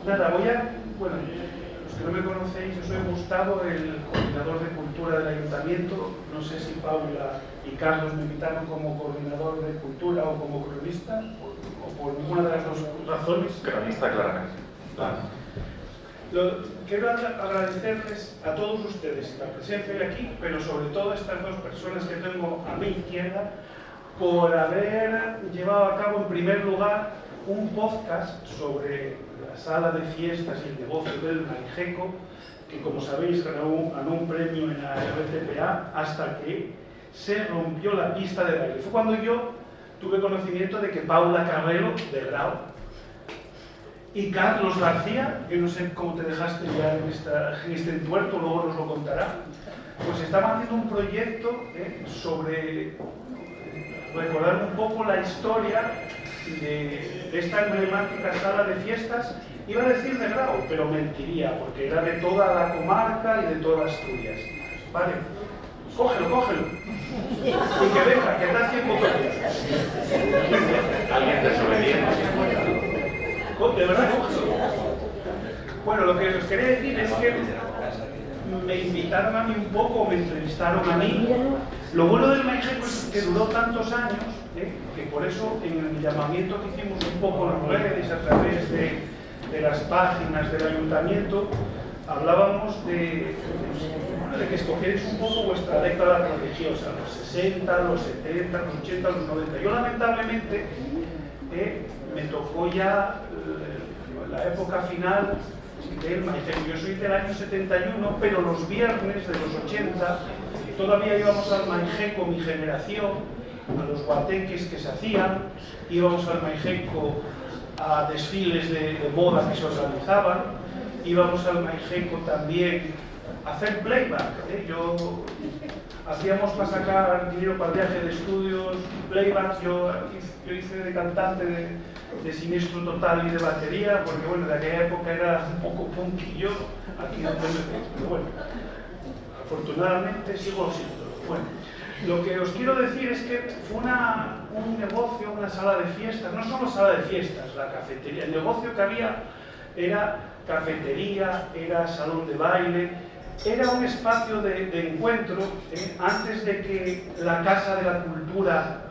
Nada, bueno, los que no me conocéis, yo soy Gustavo, el coordinador de cultura del ayuntamiento. No sé si Paula y Carlos me invitaron como coordinador de cultura o como cronista, o por ninguna de las dos razones. Cronista, claramente. Quiero agradecerles a todos ustedes la presencia de aquí, pero sobre todo a estas dos personas que tengo a mi izquierda, por haber llevado a cabo en primer lugar un podcast sobre la sala de fiestas y el negocio del Maigeco, que como sabéis ganó un premio en la RTPA hasta que se rompió la pista de baile. Fue cuando yo tuve conocimiento de que Paula Carrero, de Grau, y Carlos García, que no sé cómo te dejaste ya en este entuerto, luego nos lo contará, pues estaban haciendo un proyecto sobre recordar un poco la historia de esta emblemática sala de fiestas. Iba a decir de Grau, pero mentiría, porque era de toda la comarca y de toda Asturias. Vale, cógelo. Y que venga, que está haciendo cosas. Alguien desobediente. De verdad, cógelo. Bueno, lo que os quería decir es que me invitaron a mí un poco, me entrevistaron a mí. Lo bueno del Maigeco es que duró tantos años, que por eso en el llamamiento que hicimos un poco en las redes, a través de las páginas del ayuntamiento, hablábamos de que escogierais un poco vuestra década religiosa, los 60, los 70, los 80, los 90. Yo lamentablemente me tocó ya la época final del Maigeco. Yo soy del año 71, pero los viernes de los 80 todavía íbamos al Maigeco, mi generación, a los guateques que se hacían, íbamos al Maigeco a desfiles de moda que se organizaban, íbamos al Maigeco también a hacer playback. Hacíamos para sacar dinero para el viaje de estudios, playback. Yo hice de cantante de Siniestro Total y de batería, porque bueno, de aquella época era un poco punky yo, aquí donde me... pero bueno, afortunadamente sigo siendo. Bueno, lo que os quiero decir es que fue un negocio, una sala de fiestas, no solo sala de fiestas, la cafetería, el negocio que había era cafetería, era salón de baile, era un espacio de encuentro. Antes de que la Casa de la Cultura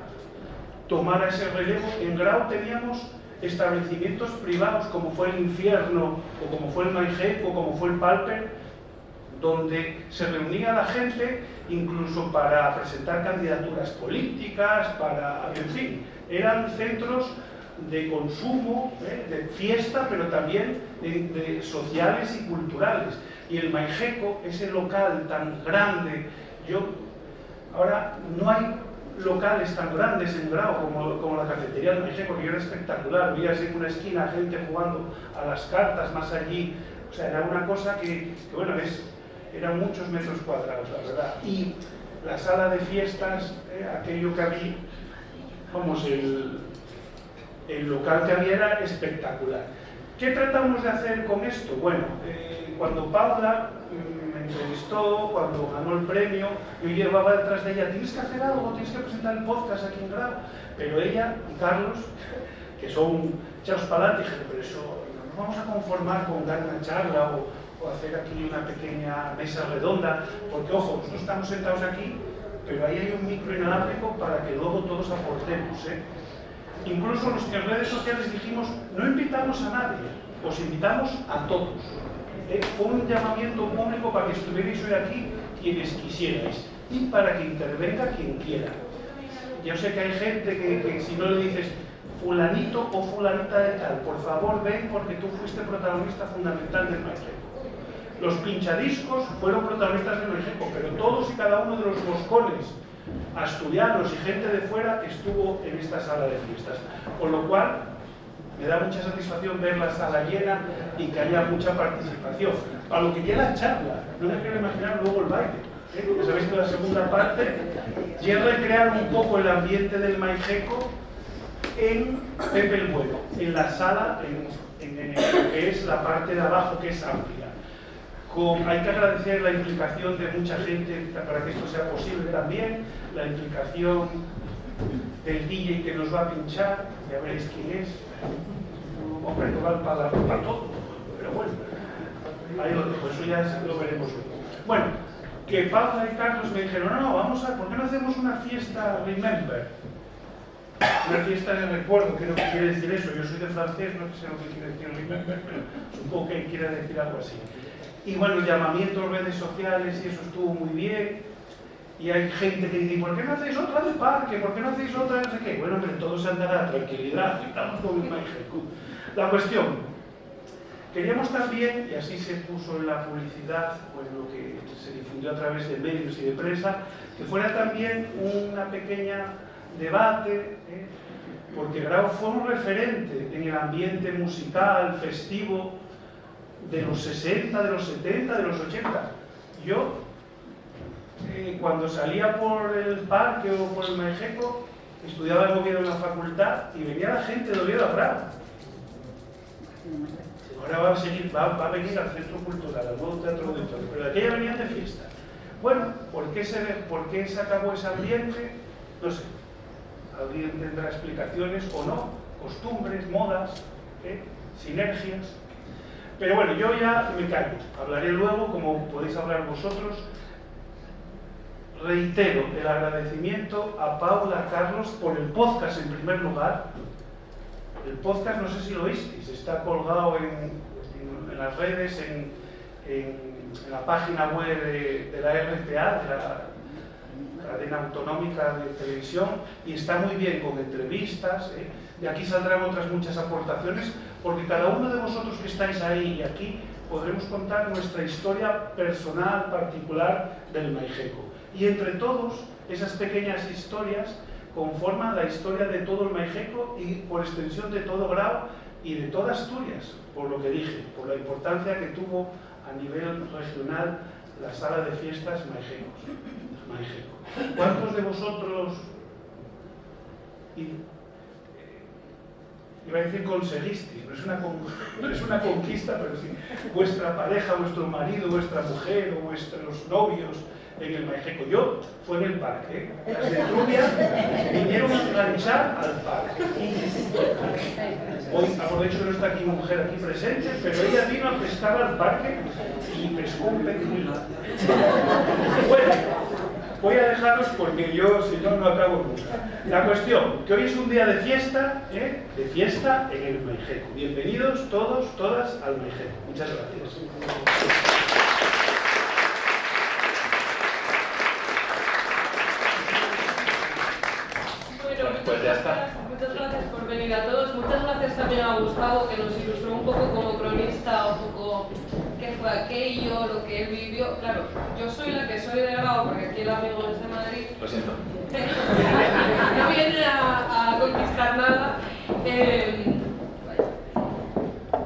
tomara ese relevo, en Grau teníamos establecimientos privados como fue el Infierno, o como fue el Maigeco, o como fue el Palper, donde se reunía la gente incluso para presentar candidaturas políticas, en fin, eran centros de consumo, de fiesta, pero también de sociales y culturales. Y el Maigeco, ese local tan grande, ahora no hay locales tan grandes en Grau como la cafetería del Maigeco, que era espectacular. Veías en una esquina gente jugando a las cartas, más allí, o sea, era una cosa que bueno, eran muchos metros cuadrados, la verdad. Y la sala de fiestas, aquello que había, vamos, el local que había era espectacular. ¿Qué tratamos de hacer con esto? Bueno, cuando Paula me entrevistó, cuando ganó el premio, yo llevaba detrás de ella, tienes que hacer algo, tienes que presentar el podcast aquí en Grau. Pero ella y Carlos, que son echados para adelante, dijeron, pero eso, no nos vamos a conformar con dar una charla o hacer aquí una pequeña mesa redonda, porque ojo, nosotros estamos sentados aquí, pero ahí hay un micro inalámbrico para que luego todos aportemos. Incluso los que en redes sociales dijimos, no invitamos a nadie, os invitamos a todos. Fue un llamamiento público para que estuvierais hoy aquí quienes quisierais y para que intervenga quien quiera. Yo sé que hay gente que si no le dices fulanito o fulanita de tal, por favor ven porque tú fuiste protagonista fundamental del Maigeco. Los pinchadiscos fueron protagonistas del Maigeco, pero todos y cada uno de los moscones asturianos y gente de fuera estuvo en esta sala de fiestas. Con lo cual, me da mucha satisfacción ver la sala llena y que haya mucha participación. A lo que llega la charla, no me quiero imaginar luego el baile. Porque sabéis que la segunda parte llega a recrear un poco el ambiente del Maigeco en Pepe el Bueno, en la sala, en lo que es la parte de abajo, que es amplia. Hay que agradecer la implicación de mucha gente para que esto sea posible también, la implicación del DJ que nos va a pinchar, ya veréis quién es, un hombre que vale para todo. Ahí lo dejo, eso ya lo veremos luego. Bueno, que Paula y Carlos me dijeron, no, vamos a, ¿por qué no hacemos una fiesta Remember? Una fiesta de recuerdo, creo que quiere decir eso. Yo soy de francés, no sé lo que quiere decir Remember, pero supongo que quiere decir algo así. Y bueno, el llamamiento, redes sociales, y eso estuvo muy bien. Y hay gente que dice, ¿por qué no hacéis otra de parque? ¿Por qué no hacéis otra de no sé qué? Bueno, hombre, todo se andará, tranquilidad, estamos con el MyGeco. La cuestión, queríamos también, y así se puso en la publicidad, o en lo que se difundió a través de medios y de prensa, que fuera también una pequeña debate, porque Grau fue un referente en el ambiente musical, festivo, de los 60, de los 70, de los 80. Yo, cuando salía por el parque o por el MyGeco, estudiaba en Oviedo en la facultad y venía la gente de Oviedo a Grau. Ahora va a venir al Centro Cultural, al nuevo Teatro Auditorio, pero de aquella venían de fiesta. Bueno, ¿por qué se acabó ese ambiente? No sé. Alguien tendrá explicaciones o no, costumbres, modas, sinergias. Pero bueno, yo ya me callo. Hablaré luego, como podéis hablar vosotros. Reitero el agradecimiento a Paula, a Carlos, por el podcast en primer lugar. El podcast, no sé si lo visteis, está colgado en las redes, en la página web de la RTA, de la cadena autonómica de televisión, y está muy bien con entrevistas. De aquí saldrán otras muchas aportaciones, porque cada uno de vosotros que estáis ahí y aquí podremos contar nuestra historia personal, particular del MyGeco. Y entre todos, esas pequeñas historias conforman la historia de todo el MyGeco y por extensión de todo Grau y de toda Asturias, por lo que dije, por la importancia que tuvo a nivel regional la sala de fiestas MyGeco. ¿Cuántos de vosotros, iba a decir conseguisteis, no es una conquista, pero sí, vuestra pareja, vuestro marido, vuestra mujer o vuestros novios en el MyGeco? Yo fue en el parque, las de Trubia vinieron a planchar al parque. Hoy, por hecho, no está aquí mujer aquí presente, pero ella vino a pescar al parque y pescó un pez muy grande. Bueno, voy a dejaros porque yo, si no, no acabo nunca. La cuestión, que hoy es un día de fiesta en el MyGeco. Bienvenidos todos, todas al MyGeco. Muchas gracias. Pues ya está. Muchas gracias por venir a todos. Muchas gracias también a Gustavo, que nos ilustró un poco como cronista, un poco qué fue aquello, lo que él vivió. Claro, yo soy la que soy de Grau, porque aquí el amigo es de Madrid. Lo siento. No viene a conquistar nada.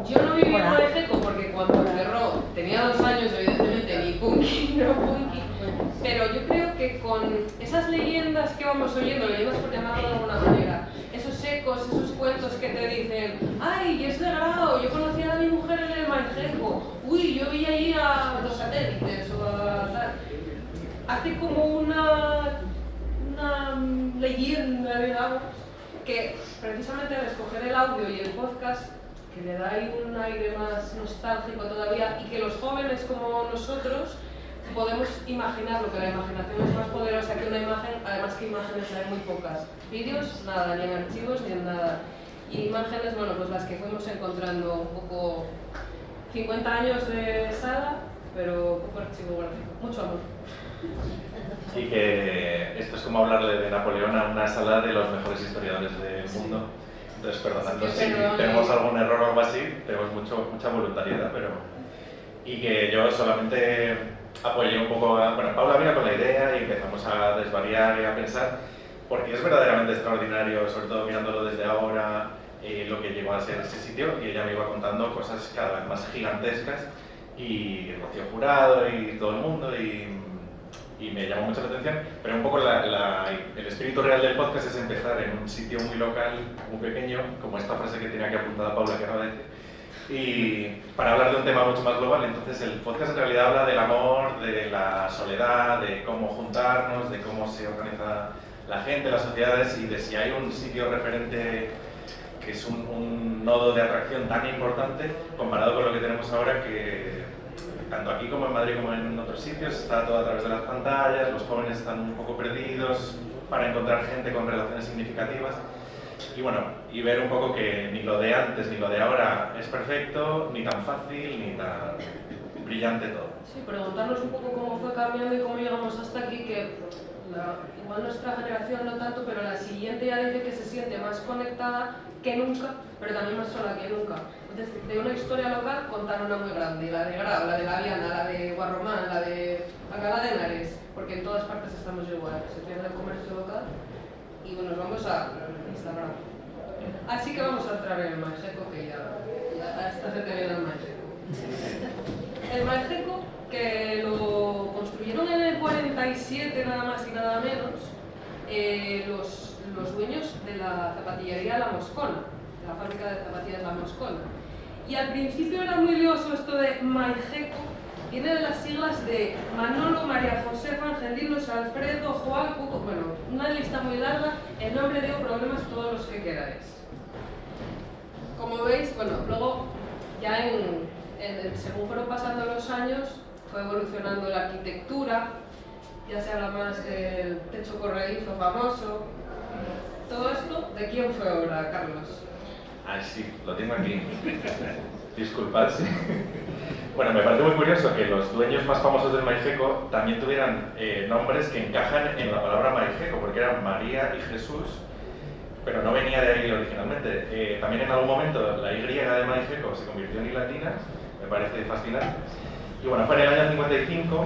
Yo no viví en MyGeco porque cuando cerró tenía 2 años, evidentemente, ni punky, no punky. Pero yo creo que con esas leyendas que vamos oyendo, leyendas por llamarlo de alguna manera, esos ecos, esos cuentos que te dicen, ¡ay, es de Grau! Yo conocía a mi mujer en el MyGeco. ¡Uy, yo vi allí a los satélites! O a tal. Hace como una leyenda, digamos, que precisamente al escoger el audio y el podcast, que le da ahí un aire más nostálgico todavía, y que los jóvenes como nosotros podemos imaginar, lo que la imaginación es más poderosa que una imagen, además que imágenes hay muy pocas. Vídeos, nada, ni en archivos ni en nada. Y imágenes, bueno, pues las que fuimos encontrando un poco 50 años de sala, pero poco archivo gráfico, mucho amor. Y que esto es como hablarle de Napoleón a una sala de los mejores historiadores del mundo. Entonces, perdonadnos si tenemos algún error o algo así, tenemos mucha voluntariedad, pero... Y que yo solamente apoyé un poco a... Bueno, Paula vino con la idea y empezamos a desvariar y a pensar, porque es verdaderamente extraordinario, sobre todo mirándolo desde ahora, lo que llegó a ser ese sitio, y ella me iba contando cosas cada vez más gigantescas, y Rocío Jurado y todo el mundo, y me llamó mucho la atención, pero un poco el espíritu real del podcast es empezar en un sitio muy local, muy pequeño, como esta frase que tenía aquí apuntada Paula, que acaba de decir, y para hablar de un tema mucho más global. Entonces el podcast en realidad habla del amor, de la soledad, de cómo juntarnos, de cómo se organiza la gente, las sociedades, y de si hay un sitio referente que es un nodo de atracción tan importante comparado con lo que tenemos ahora, que tanto aquí como en Madrid como en otros sitios, está todo a través de las pantallas, los jóvenes están un poco perdidos para encontrar gente con relaciones significativas. Y bueno, y ver un poco que ni lo de antes ni lo de ahora es perfecto, ni tan fácil, ni tan brillante todo. Sí, preguntarnos un poco cómo fue cambiando y cómo llegamos hasta aquí, que igual nuestra generación no tanto, pero la siguiente ya dice que se siente más conectada que nunca, pero también más sola que nunca. Entonces, de una historia local, contar una muy grande, la de Grau, la de La Viana, la de Guarromán, la de Alcalá de Henares, porque en todas partes estamos igual, se pierde el comercio local y bueno, nos vamos a Instagram. Así que vamos a entrar en el Mageco, que ya está se te viene el Mageco. El Mageco, que lo construyeron en el 47 nada más y nada menos, los dueños de la zapatillería La Moscona, de la fábrica de zapatillas La Moscona. Y al principio era muy lioso esto de Mageco, viene de las siglas de Manolo, María Josefa, Angelinos, Alfredo, Juan, Cuco, bueno, una lista muy larga, el nombre dio problemas todos los que queráis. Como veis, bueno, luego ya según fueron pasando los años, fue evolucionando la arquitectura, ya se habla más del techo corredizo famoso. Todo esto, ¿de quién fue obra, Carlos? Ah, sí, lo tengo aquí. Disculpad, sí. Bueno, me parece muy curioso que los dueños más famosos del Mageco también tuvieran nombres que encajan en la palabra Mageco, porque eran María y Jesús, pero no venía de ahí originalmente. También en algún momento la Y de Mageco se convirtió en I latina, me parece fascinante. Y bueno, fue en el año 55,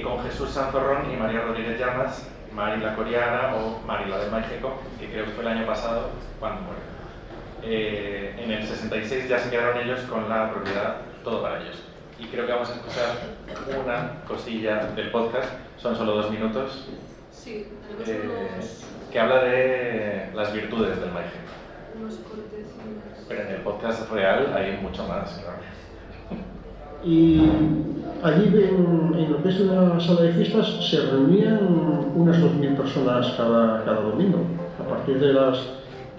con Jesús Sanzorrón y María Rodríguez Llamas, Mari la Coreana o Mari la del Mageco, que creo que fue el año pasado cuando murió. En el 66 ya se quedaron ellos con la propiedad, todo para ellos. Y creo que vamos a escuchar una cosilla del podcast, son solo 2 minutos, sí, tenemos que habla de las virtudes del Mageco. unos cortecitos. Pero en el podcast real hay mucho más, claro. Y allí en lo que es la sala de fiestas se reunían unas 2.000 personas cada domingo, a partir de las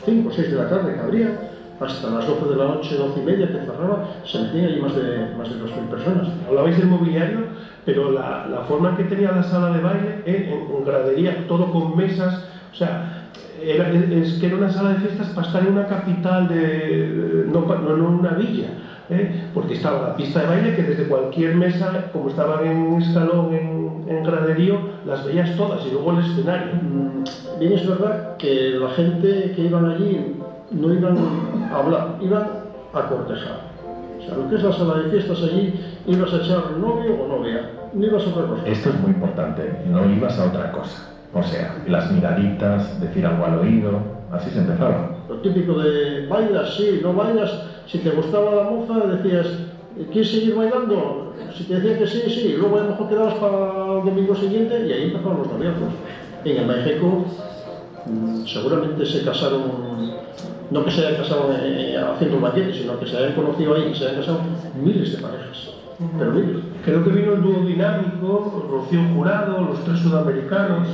5 o 6 de la tarde que abría, hasta las 12 de la noche, 12 y media que cerraba, se metían allí más de 2.000 personas. Hablabais del mobiliario, pero la forma que tenía la sala de baile, en gradería, todo con mesas, o sea, es que era una sala de fiestas para estar en una capital, no en una villa, porque estaba la pista de baile que desde cualquier mesa, como estaban en escalón, en graderío, las veías todas, y luego el escenario. Bien, es verdad que la gente que iban allí no iban a hablar, iban a cortejar. O sea, lo que es la sala de fiestas allí, ibas a echar novio o novia, no ibas a otra cosa. Esto es muy importante, no ibas a otra cosa. O sea, las miraditas, decir algo al oído, así se empezaba. Lo típico de bailas, sí, no bailas, si te gustaba la moza decías, ¿quieres seguir bailando? Si te decía que sí, sí, y luego a lo mejor quedabas para el domingo siguiente y ahí empezaron los noviazgos. En el Mageco seguramente se casaron, no que se hayan casado haciendo un banquete, sino que se hayan conocido ahí y se hayan casado miles de parejas, pero miles. Creo que vino el dúo dinámico, Rocío Jurado, los 3 sudamericanos.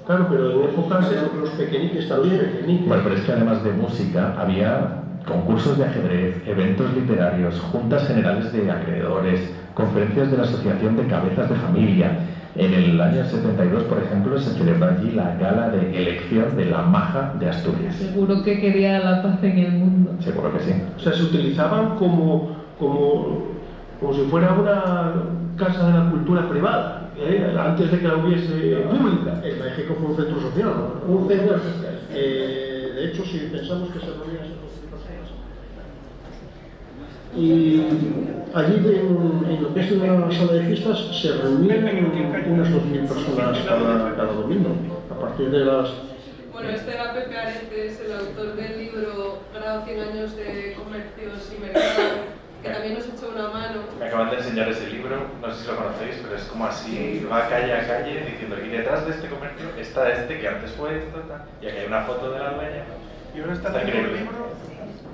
Claro, pero en épocas Los pequeñiques también. Bueno, pero es que además de música había concursos de ajedrez, eventos literarios, juntas generales de acreedores, conferencias de la Asociación de Cabezas de Familia. En el año 72, por ejemplo, se celebró allí la gala de elección de la Maja de Asturias. Seguro que quería la paz en el mundo. Seguro que sí. O sea, se utilizaban como si fuera una casa de la cultura privada, antes de que la hubiese pública. El Mageco fue un centro social, ¿no? Un centro, de hecho, si pensamos que se reunían esas 2.000 personas. Y allí en lo que es la sala de fiestas se reunían unas 2.000 personas cada domingo, a partir de las... Bueno, este era Pepe Aretes, el autor del libro Grau 100 años de comercios y mercado, que también nos echó una mano. Me acaban de enseñar ese libro, no sé si lo conocéis, pero es como así, va calle a calle diciendo, y detrás de este comercio está este que antes fue esto, y aquí hay una foto de la dueña. Y ahora está haciendo un libro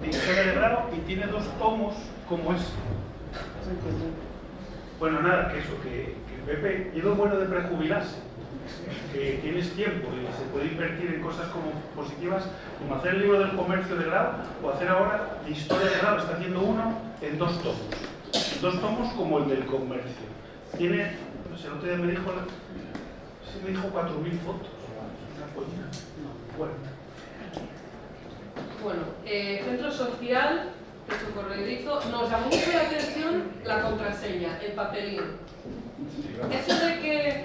de historia de Grau y tiene 2 tomos como es. Bueno, nada, que eso, que Pepe, y lo bueno de prejubilarse, que tienes tiempo y se puede invertir en cosas como positivas, como hacer el libro del comercio de Grau o hacer ahora de historia de Grau, está haciendo uno en 2 tomos. 2 tomos como el del comercio. Tiene, no sé, el otro día me dijo 4.000 fotos. Una polla. No, bueno. Bueno, centro social, techo corredizo, nos llamó mucho la atención la contraseña, el papelín. Eso de que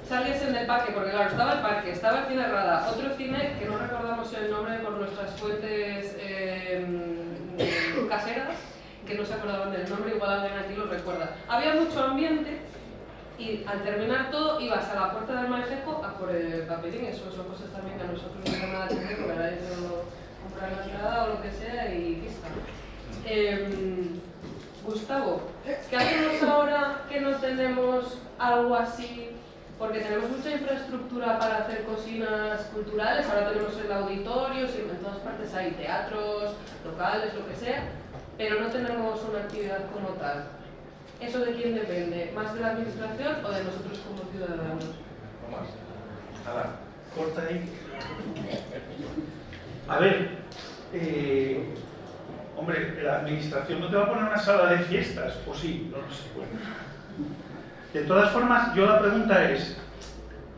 saliesen del parque, porque claro, estaba el parque, estaba el cine Rada, otro cine que no recordamos el nombre por nuestras fuentes caseras, que no se acordaban del nombre, igual alguien aquí lo recuerda. Había mucho ambiente y al terminar todo ibas a la puerta del Majeco a por el papelín. Eso son cosas también que a nosotros no nos nada que ver, porque era comprar la entrada o lo que sea y lista. Gustavo, ¿qué hacemos ahora que no tenemos algo así? Porque tenemos mucha infraestructura para hacer cocinas culturales, ahora tenemos el auditorio, en todas partes hay teatros, locales, lo que sea, pero no tenemos una actividad como tal. ¿Eso de quién depende? ¿Más de la administración o de nosotros como ciudadanos? Vamos. Nada. Corta ahí. A ver, hombre, la administración no te va a poner una sala de fiestas, o sí, no lo sé. Bueno. De todas formas, yo la pregunta es,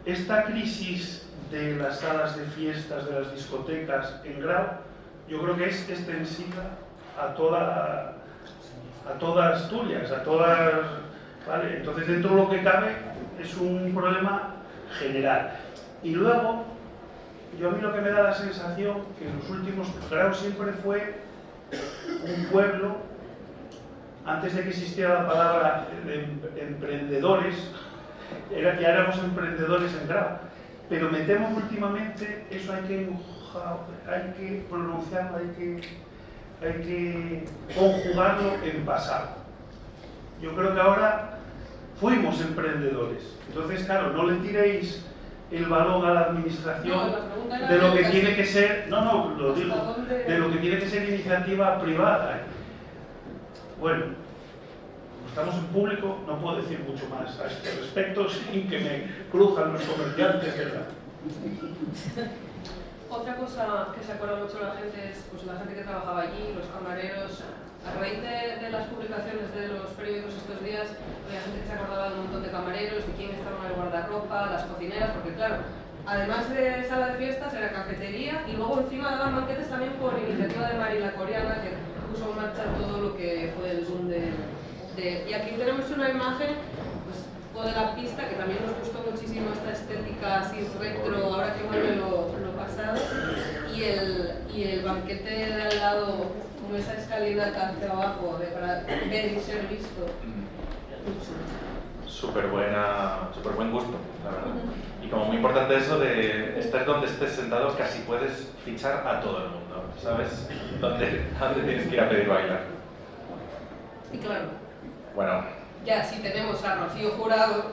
esta crisis de las salas de fiestas, de las discotecas en Grau, yo creo que es extensiva a toda Asturias, a todas, ¿vale? Entonces, dentro de lo que cabe, es un problema general. Y luego, yo a mí lo que me da la sensación que en los últimos, Grau siempre fue un pueblo, antes de que existiera la palabra de emprendedores, ya éramos emprendedores en Grau, pero me temo que últimamente eso hay que pronunciarlo, hay que conjugarlo en pasado. Yo creo que ahora fuimos emprendedores, entonces claro, no le tiréis el balón a la administración de lo que tiene que ser, lo digo, de lo que tiene que ser iniciativa privada. Bueno, como estamos en público, no puedo decir mucho más a este respecto sin que me cruzan los comerciantes, ¿verdad? Otra cosa que se acuerda mucho la gente es pues, la gente que trabajaba allí, los camareros. A raíz de las publicaciones de los periódicos estos días, había gente que se acordaba de un montón de camareros, de quién estaba en el guardarropa, las cocineras, porque claro, además de sala de fiestas era cafetería y luego encima daban banquetes también por iniciativa de Marila Coriana, que puso en marcha todo lo que fue el boom y aquí tenemos una imagen de la pista, que también nos gustó muchísimo esta estética así retro, ahora que vuelve lo pasado, y el banquete de al lado, con esa escalinata hacia abajo, para ver y ser visto. Súper buen gusto, la verdad. Y como muy importante eso de estar donde estés sentado, casi puedes fichar a todo el mundo, ¿sabes? ¿A dónde tienes que ir a pedir bailar? Y claro. Bueno. Ya, sí tenemos a Rocío Jurado.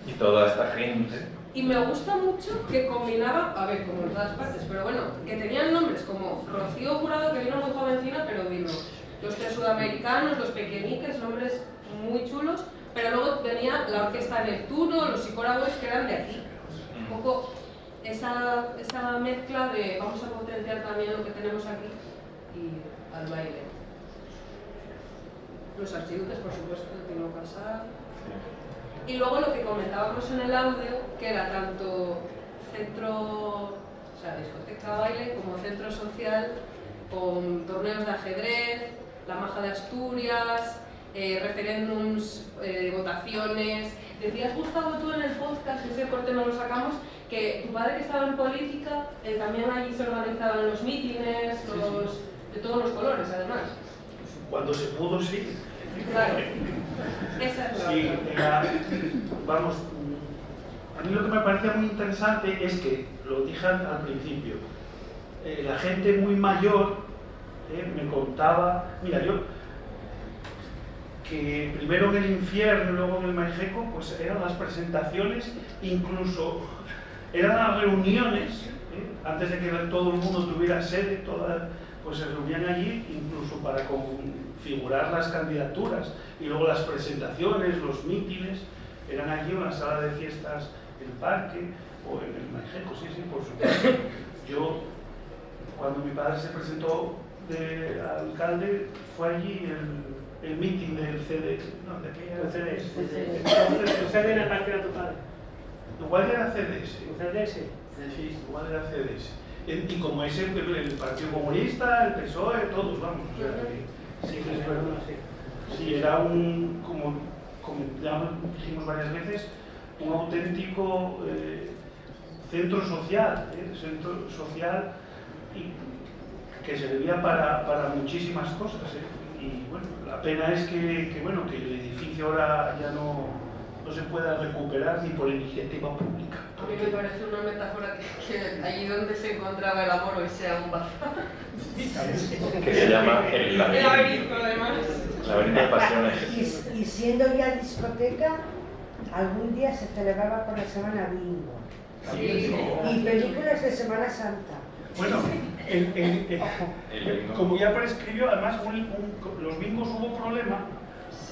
Y toda esta gente. Y me gusta mucho que combinaba, a ver, como en todas partes, pero bueno, que tenían nombres como Rocío Jurado, que vino muy jovencina, pero vino los tres sudamericanos, los pequeñiques, nombres muy chulos, pero luego venía la orquesta Neptuno, los psicólogos que eran de aquí. Un poco esa mezcla de vamos a potenciar también lo que tenemos aquí y al baile. Los archiduques, por supuesto, de Tino Casal. Y luego lo que comentábamos en el audio, que era tanto centro, discoteca baile, como centro social, con torneos de ajedrez, la Maja de Asturias, referéndums, votaciones. Decías, Gustavo, tú en el podcast, ese corte no lo sacamos, que tu padre que estaba en política, también allí se organizaban los mítines, de todos los colores, además. Cuando se pudo, sí. Claro. Esa es la sí, vamos, a mí lo que me parecía muy interesante es que, lo dije al principio, la gente muy mayor me contaba, mira, yo, que primero en el infierno y luego en el Majeco, pues eran las presentaciones, incluso eran las reuniones, antes de que todo el mundo tuviera sede, pues se reunían allí incluso para configurar las candidaturas y luego las presentaciones, los mítines, eran allí en la sala de fiestas del parque o en el Majeco, sí, por supuesto. Yo, cuando mi padre se presentó de alcalde, fue allí el meeting del CD, no, de aquella El CDS. el ¿Usted viene más que era tu padre? Igual era CDS. ¿Un CDS? Sí, igual era CDS. Y como ese, el Partido Comunista, el PSOE, todos, vamos. O sea, que sí, que es verdad. Sí, era como ya dijimos varias veces, un auténtico centro social y que servía para muchísimas cosas. Y bueno, la pena es que el edificio ahora ya no se pueda recuperar ni por iniciativa pública. A mí me parece una metáfora que allí donde se encontraba el amor hoy sea un bazar. Que se llama el laberinto. Además. Laberinto de pasiones. Y siendo ya discoteca, algún día se celebraba por la semana bingo. Sí. Y películas de Semana Santa. Bueno, como ya prescribió, además los bingos hubo problema,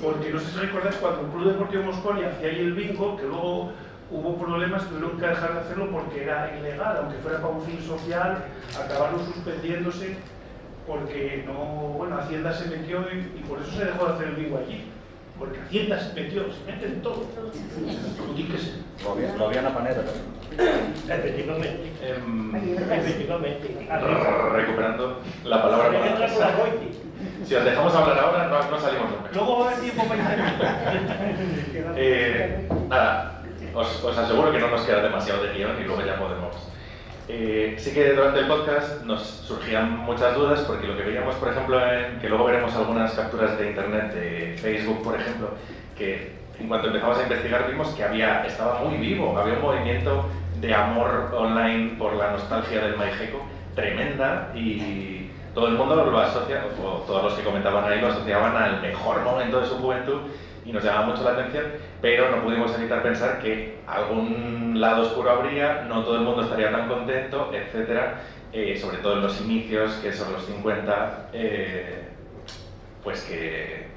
porque no sé si recordáis cuando el Club Deportivo Mosconi hacía ahí el bingo, que luego hubo problemas, tuvieron que dejar de hacerlo porque era ilegal, aunque fuera para un fin social, acabaron suspendiéndose porque Hacienda se metió y por eso se dejó de hacer el bingo allí. Porque Hacienda se metió, se mete en todo. Putíquese. Loviana Panera. Efectivamente. Recuperando la palabra para si os dejamos hablar ahora, no salimos nunca. Luego va a haber tiempo para Nada, os aseguro que no nos queda demasiado de guión y luego ya podemos. Sí que durante el podcast nos surgían muchas dudas porque lo que veíamos, por ejemplo, que luego veremos algunas capturas de internet de Facebook, por ejemplo, que en cuanto empezamos a investigar vimos que estaba muy vivo, había un movimiento de amor online por la nostalgia del Maijeco tremenda y todo el mundo lo asocia, o todos los que comentaban ahí lo asociaban al mejor momento de su juventud y nos llamaba mucho la atención, pero no pudimos evitar pensar que algún lado oscuro habría, no todo el mundo estaría tan contento, etcétera, sobre todo en los inicios, que son los 50, pues que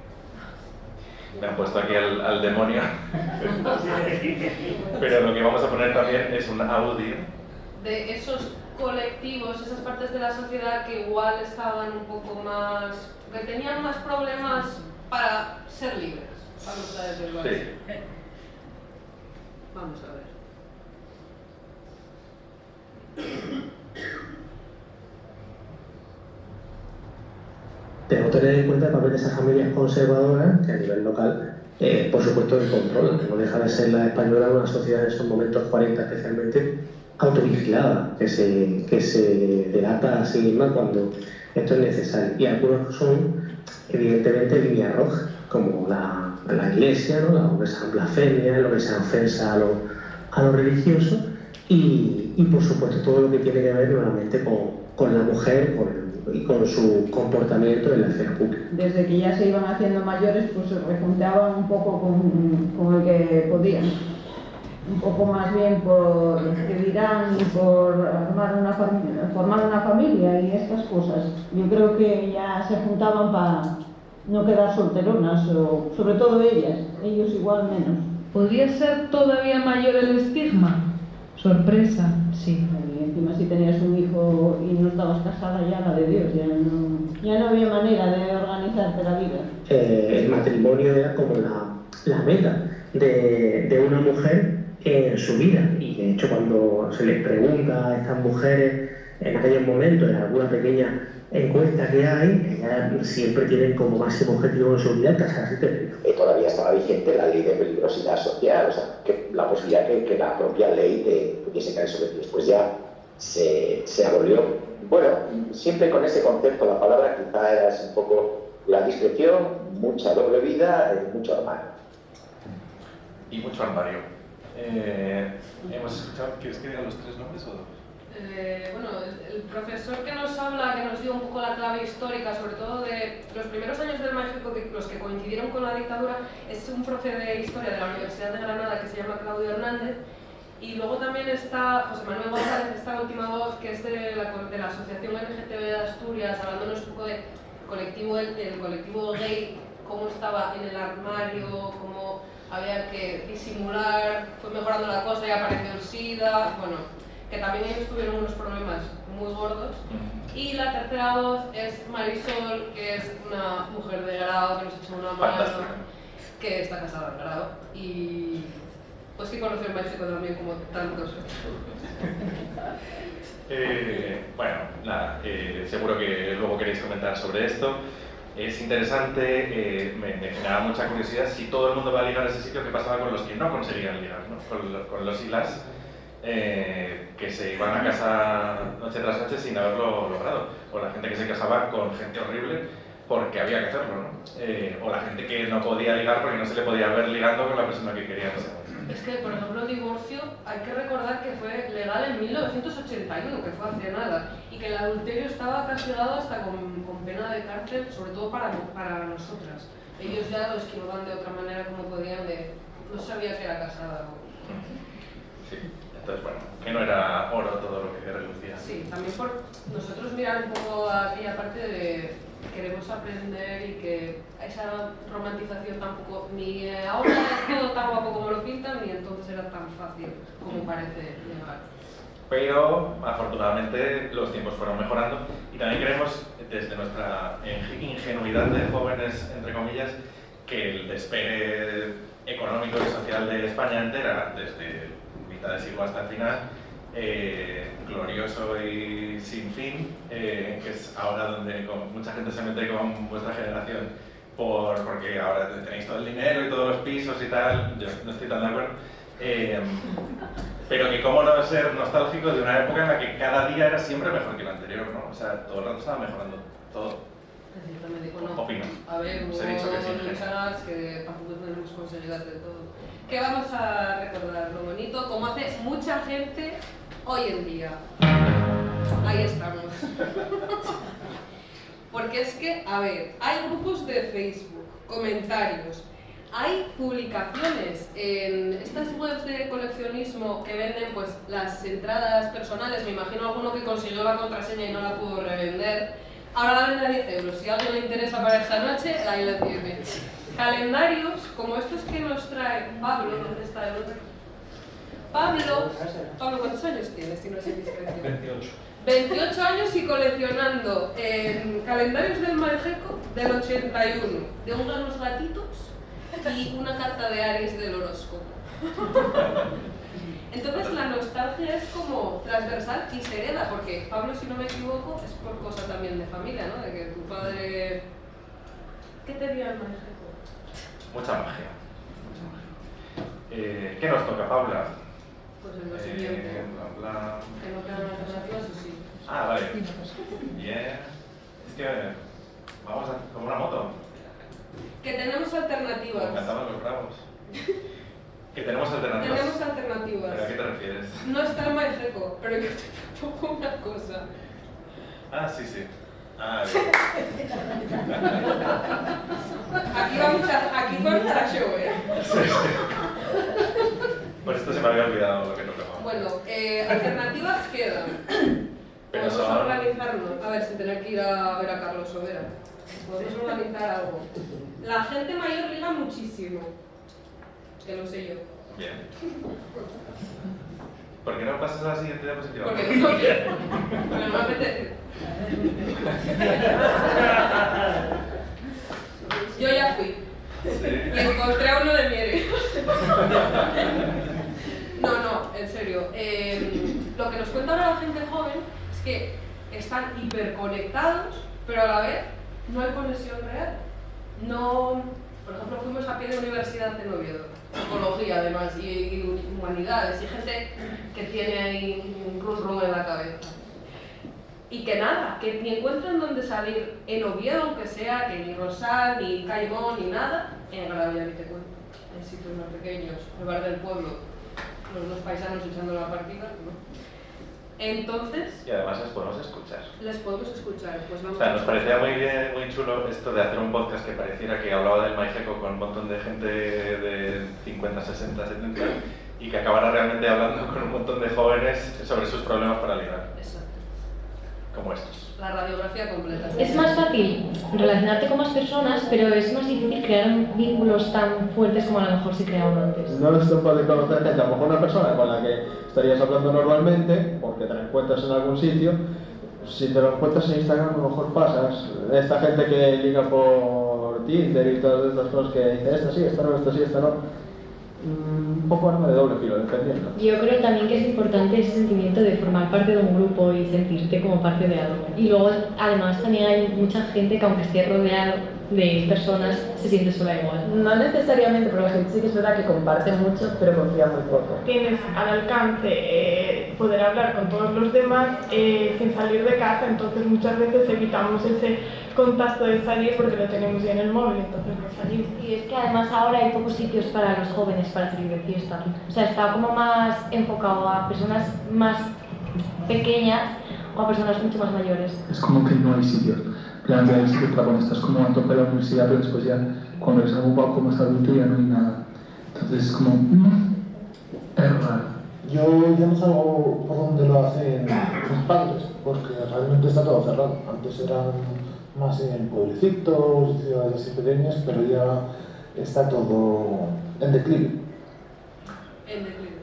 me han puesto aquí al demonio. Pero lo que vamos a poner también es un audio de esos colectivos, esas partes de la sociedad que igual estaban un poco más, que tenían más problemas para ser libres. Vamos a decirlo así. Sí. Vamos a ver. Tenemos que tener en cuenta el papel de esas familias conservadoras que a nivel local, por supuesto, el control, que no deja de ser la española una sociedad en esos momentos 40 especialmente autovigilada, que se delata a sí misma cuando esto es necesario. Y algunos son, evidentemente, líneas rojas, como la iglesia, ¿no? Lo que sea blasfemia, lo que sea ofensa a lo religioso y por supuesto todo lo que tiene que ver nuevamente con la mujer y con su comportamiento en la esfera pública. Desde que ya se iban haciendo mayores, pues se rejuntaban un poco con el que podían. Un poco más bien por que dirán y por formar una familia y estas cosas. Yo creo que ya se juntaban para no quedar solteronas, o sobre todo ellos igual menos. ¿Podría ser todavía mayor el estigma? Sorpresa, sí. Y encima si tenías un hijo y no estabas casada, ya la de Dios, ya no había manera de organizarte la vida. El matrimonio era como la meta de una mujer en su vida, y de hecho cuando se les pregunta a estas mujeres en aquellos momentos, en alguna pequeña encuesta que hay, ellas siempre tienen como máximo objetivo en su vida casarse. Todavía estaba vigente la ley de peligrosidad social, o sea, que la posibilidad que la propia ley pudiese caer sobre ti. Después ya se abolió. Bueno, siempre con ese concepto, la palabra quizá es un poco la discreción, mucha doble vida, mucho armario. Y mucho armario. Hemos escuchado, ¿quieres que diga los tres nombres o dos? Bueno, el profesor que nos habla, que nos dio un poco la clave histórica, sobre todo de los primeros años del México, los que coincidieron con la dictadura, es un profe de historia de la Universidad de Granada que se llama Claudio Hernández. Y luego también está José Manuel González, esta última voz, que es de la Asociación LGTB de Asturias, hablándonos un poco del colectivo gay, cómo estaba en el armario, cómo había que disimular, fue mejorando la cosa y apareció el SIDA, bueno, que también ellos tuvieron unos problemas muy gordos. Y la tercera voz es Marisol, que es una mujer de grado que nos echó una mano, que está casada en grado. Y pues que conoció el México también, como tantos. Bueno, nada, seguro que luego queréis comentar sobre esto. Es interesante, me generaba mucha curiosidad si todo el mundo va a ligar a ese sitio, qué pasaba con los que no conseguían ligar, ¿no? Con los y las que se iban a casa noche tras noche sin haberlo logrado, o la gente que se casaba con gente horrible porque había que hacerlo, ¿no? O la gente que no podía ligar porque no se le podía ver ligando con la persona que quería. Es que, por ejemplo, el divorcio hay que recordar que fue legal en 1981, que fue hace nada, y que el adulterio estaba castigado hasta con pena de cárcel, sobre todo para nosotras. Ellos ya lo esquivaban de otra manera como podían, no sabía que era casada. Sí, entonces bueno, que no era oro todo lo que relucía. Sí, también por nosotros mirar un poco aquella parte de queremos aprender y que esa romantización tampoco, ni ahora es todo tan guapo como lo pintan, ni entonces era tan fácil como parece llegar. Pero afortunadamente los tiempos fueron mejorando y también creemos, desde nuestra ingenuidad de jóvenes, entre comillas, que el despegue económico y social de España entera, desde mitad de siglo hasta el final, glorioso y sin fin, que es ahora donde mucha gente se mete con vuestra generación porque ahora tenéis todo el dinero y todos los pisos y tal. Yo no estoy tan de acuerdo, pero que cómo no ser nostálgico de una época en la que cada día era siempre mejor que el anterior, ¿no? O sea, todo el rato estaba mejorando todo. Opino. A ver, hubo luchas que tampoco tenemos conseguidas de todo. ¿Qué vamos a recordar? Lo bonito, como hace mucha gente hoy en día. Ahí estamos. Porque es que, a ver, hay grupos de Facebook, comentarios, hay publicaciones en estas webs de coleccionismo que venden pues las entradas personales. Me imagino alguno que consiguió la contraseña y no la pudo revender. Ahora la vende a 10 euros. Si a alguien le interesa para esta noche, ahí la tiene. Calendarios, como estos que nos trae Pablo, ¿dónde está el otro? Pablo, ¿cuántos años tienes? Si no es indiscreción. 28. 28 años y coleccionando calendarios del Malgeco del 81, de unos gatitos y una carta de Aries del horóscopo. Entonces la nostalgia es como transversal y se hereda, porque Pablo, si no me equivoco, es por cosa también de familia, ¿no? De que tu padre... ¿Qué te dio el Malgeco? Mucha magia. ¿Qué nos toca, Paula? Pues en lo siguiente. Que no quedan alternativas, o sí. Ah, vale. Bien. Es que vamos a como una moto. Que tenemos alternativas. Como cantaban los bravos. Que tenemos alternativas. Tenemos alternativas. ¿Pero a qué te refieres? No está el Malgeco, pero yo te propongo una cosa. Ah, sí, sí. Ah, bien. Aquí fue mucha show, ¿eh? Sí, sí. Por esto se me había olvidado lo que tocaba. Bueno, alternativas quedan. Pero podemos organizarnos, a ver, sin tener que ir a ver a Carlos Sobera. Podemos organizar algo. La gente mayor liga muchísimo. Que lo sé yo. Bien. ¿Por qué no pasas a la siguiente diapositiva? Porque no quiero. Porque no me apetece. Yo ya fui. Sí. Y encontré a uno de Miere. No, en serio. Lo que nos cuenta ahora la gente joven es que están hiperconectados, pero a la vez no hay conexión real. No, por ejemplo, fuimos a pie de universidad en Oviedo, psicología además, y humanidades, y gente que tiene ahí un rum en la cabeza. Y que nada, que ni encuentran dónde salir en Oviedo, aunque sea, que ni Rosal, ni Caimón, ni nada, en Gravia, ni te cuento, en sitios más pequeños, el bar del pueblo, los dos paisanos echando la partida, ¿no? Entonces... Y además les podemos escuchar. Les podemos escuchar, pues vamos. O sea, nos parecía muy bien, muy chulo esto de hacer un podcast que pareciera que hablaba del Malgeco con un montón de gente de 50, 60, 70 y que acabara realmente hablando con un montón de jóvenes sobre sus problemas para ligar. Exacto. como estos. La radiografía completa. Es más fácil relacionarte con más personas, pero es más difícil crear vínculos tan fuertes como a lo mejor se creaban antes. No es tan fácil conocer gente, a lo mejor una persona con la que estarías hablando normalmente, porque te la encuentras en algún sitio, si te lo encuentras en Instagram a lo mejor pasas. Esta gente que liga por Tinder y todas estas cosas que dicen esta sí, esta no, esta sí, esta no. Un poco arma de doble filo, dependiendo. Yo creo también que es importante ese sentimiento de formar parte de un grupo y sentirte como parte de algo. Y luego, además, también hay mucha gente que aunque esté rodeado de personas, se siente sola igual. No necesariamente, porque la gente sí que es verdad que comparte mucho, pero confía muy poco. Tienes al alcance poder hablar con todos los demás sin salir de casa, entonces muchas veces evitamos ese contacto de salir porque lo tenemos ya en el móvil, entonces no salimos. Y es que además ahora hay pocos sitios para los jóvenes para salir de fiesta. O sea, está como más enfocado a personas más pequeñas o a personas mucho más mayores. Es como que no hay sitios. Realmente hay sitios para cuando estás como a tope de la universidad, pero después ya cuando eres algo poco más adulto ya no hay nada. Entonces es como... es raro. Yo no salgo por donde lo hacen mis padres, porque realmente está todo cerrado. Antes eran más en pueblecitos, ciudades así pequeñas, pero ya está todo en declive. En declive.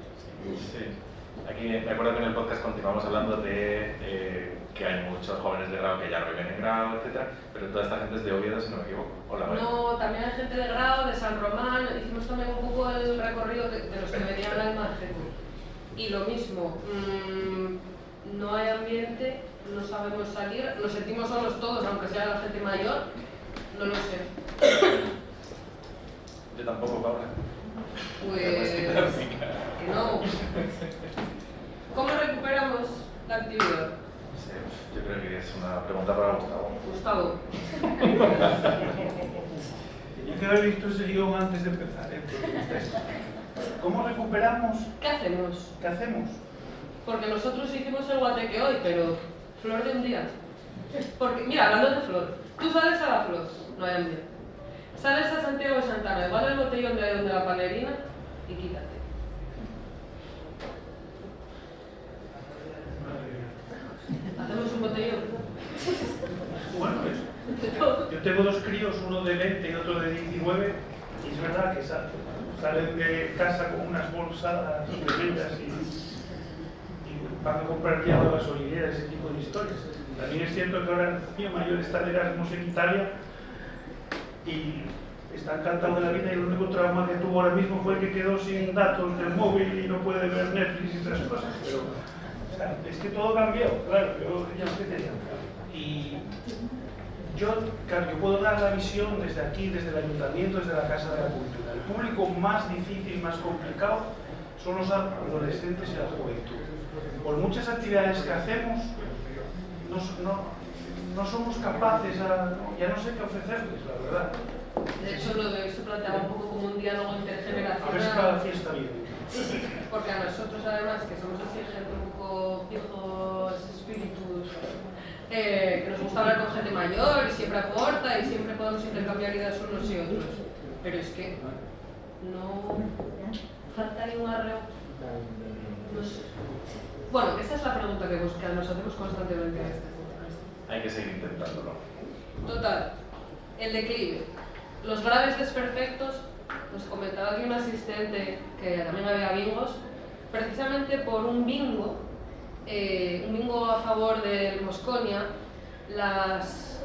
Sí. Aquí me acuerdo que en el podcast continuamos hablando de que hay muchos jóvenes de grado que ya no viven en grado, etc. Pero toda esta gente es de Oviedo, si no me equivoco. No, también hay gente de grado, de San Román. Hicimos también un poco el recorrido de los que venían al margen. Y lo mismo, no hay ambiente, no sabemos salir, nos sentimos solos todos, aunque sea la gente mayor, no lo sé. Yo tampoco, Paula. Pues... que no. ¿Cómo recuperamos la actividad? Sí, yo creo que es una pregunta para Gustavo. Gustavo. Yo quiero haber visto ese guión antes de empezar. ¿Cómo recuperamos? ¿Qué hacemos? ¿Qué hacemos? Porque nosotros hicimos el guateque hoy, pero flor de un día. Porque, mira, hablando de flor, tú sales a la flor, no hay ambiente. Sales a Santiago de Santana, igual el botellón de la palerina y quítate. ¿Hacemos un botellón? Bueno, yo tengo dos críos, uno de 20 y otro de 19, y es verdad que salen de casa con unas bolsadas tremendas y van a comprar ya la gasolinera, ese tipo de historias. También es cierto que ahora el niño mayor está de Erasmus en Italia y está encantado de la vida, y el único trauma que tuvo ahora mismo fue que quedó sin datos del móvil y no puede ver Netflix y esas cosas. Pero, o sea, es que todo cambió, claro, yo ya os tenía. Y claro, yo puedo dar la visión desde aquí, desde el Ayuntamiento, desde la Casa de la Cultura. El público más difícil, más complicado, son los adolescentes y la juventud. Por muchas actividades que hacemos, no somos capaces, ya no sé qué ofrecerles, la verdad. De hecho, lo de hoy se planteaba un poco como un diálogo intergeneracional. A ver si cada fiesta viene. Porque a nosotros, además, que somos así gente un poco viejos espíritus, que nos gusta hablar con gente mayor y siempre aporta y siempre podemos intercambiar ideas unos y otros. Pero es que no falta ni un arreo. No sé. Bueno, esa es la pregunta que nos hacemos constantemente en este podcast. Hay que seguir intentándolo. Total, el declive. Los graves desperfectos, nos comentaba aquí un asistente que también había bingos, precisamente por un bingo a favor del Mosconia.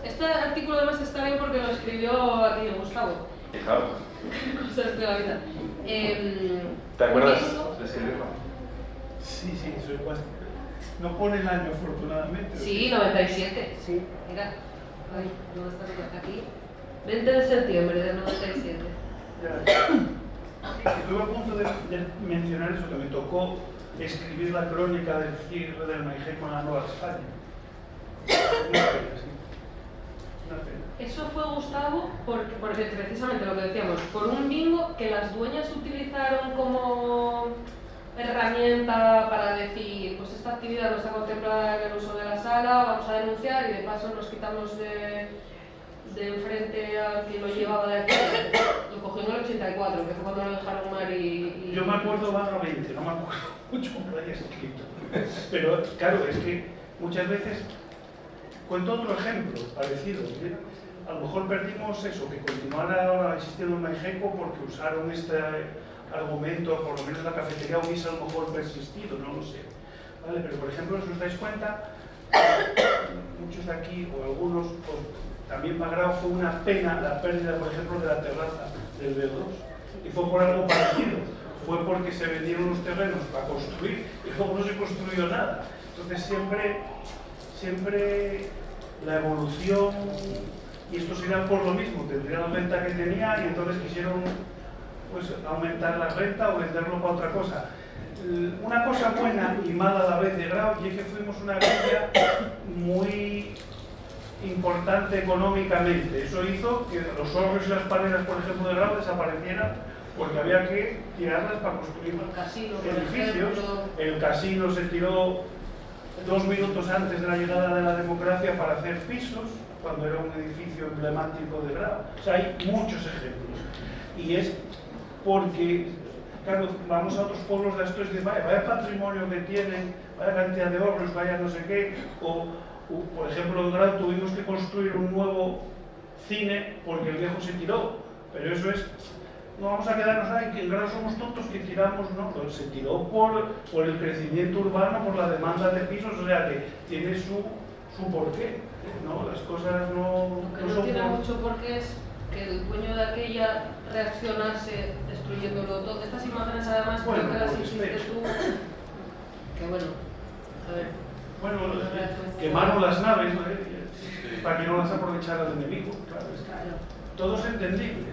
Este artículo además está bien porque lo escribió aquí Gustavo. Fijaos. Cosas de la vida. ¿Te acuerdas de escribirlo? Sí, soy igual. No pone el año, afortunadamente. Sí, 97. Sí. Mira, ay, ¿dónde está aquí? 20 de septiembre del 97. Estuve a punto de mencionar eso, que me tocó escribir la crónica del cierre del Maigé con la Nueva España. Una pena, sí. Una pena. Eso fue, Gustavo, porque precisamente lo que decíamos, por un bingo que las dueñas utilizaron como herramienta para decir, pues esta actividad no está contemplada en el uso de la sala, vamos a denunciar y de paso nos quitamos de enfrente a quien lo llevaba de aquí. Lo cogió en el 84, que fue cuando lo dejaron mar y... Yo me acuerdo vagamente, no me acuerdo mucho cómo lo había escrito. Pero claro, es que muchas veces cuento otro ejemplo parecido. A lo mejor perdimos eso, que continuara existiendo el Maijeco porque usaron este argumento, por lo menos la cafetería hubiese a lo mejor persistido, no lo sé. ¿Vale? Pero por ejemplo, si os dais cuenta, muchos de aquí, o algunos, pues, también para Grau fue una pena la pérdida, por ejemplo, de la terraza del B2. Y fue por algo parecido. Fue porque se vendieron los terrenos para construir y luego no se construyó nada. Entonces siempre la evolución, y esto sería por lo mismo, tendrían la renta que tenía y entonces quisieron pues aumentar la renta o venderlo para otra cosa. Una cosa buena y mala a la vez de Grau y es que fuimos una villa muy importante económicamente. Eso hizo que los hornos y las paredes, por ejemplo, de Grau desaparecieran porque había que tirarlas para construir edificios. El casino se tiró 2 minutos antes de la llegada de la democracia para hacer pisos, cuando era un edificio emblemático de Grau. O sea, hay muchos ejemplos. Y es porque, claro, vamos a otros pueblos de estos y dicen, vaya patrimonio que tienen, vaya cantidad de hornos, vaya no sé qué. O, por ejemplo, en Grau tuvimos que construir un nuevo cine porque el viejo se tiró. Pero eso es, no vamos a quedarnos ahí, que en Grau somos tontos que tiramos, no, pues se tiró por el crecimiento urbano, por la demanda de pisos, o sea que tiene su porqué, ¿no? Las cosas no son tiene mucho porqué es que el dueño de aquella reaccionase destruyéndolo todo. Estas imágenes además creo que las hiciste tú, que bueno, a ver. Bueno, quemaron las naves, ¿no? Para que no las aprovechara el enemigo, claro. Todo es entendible,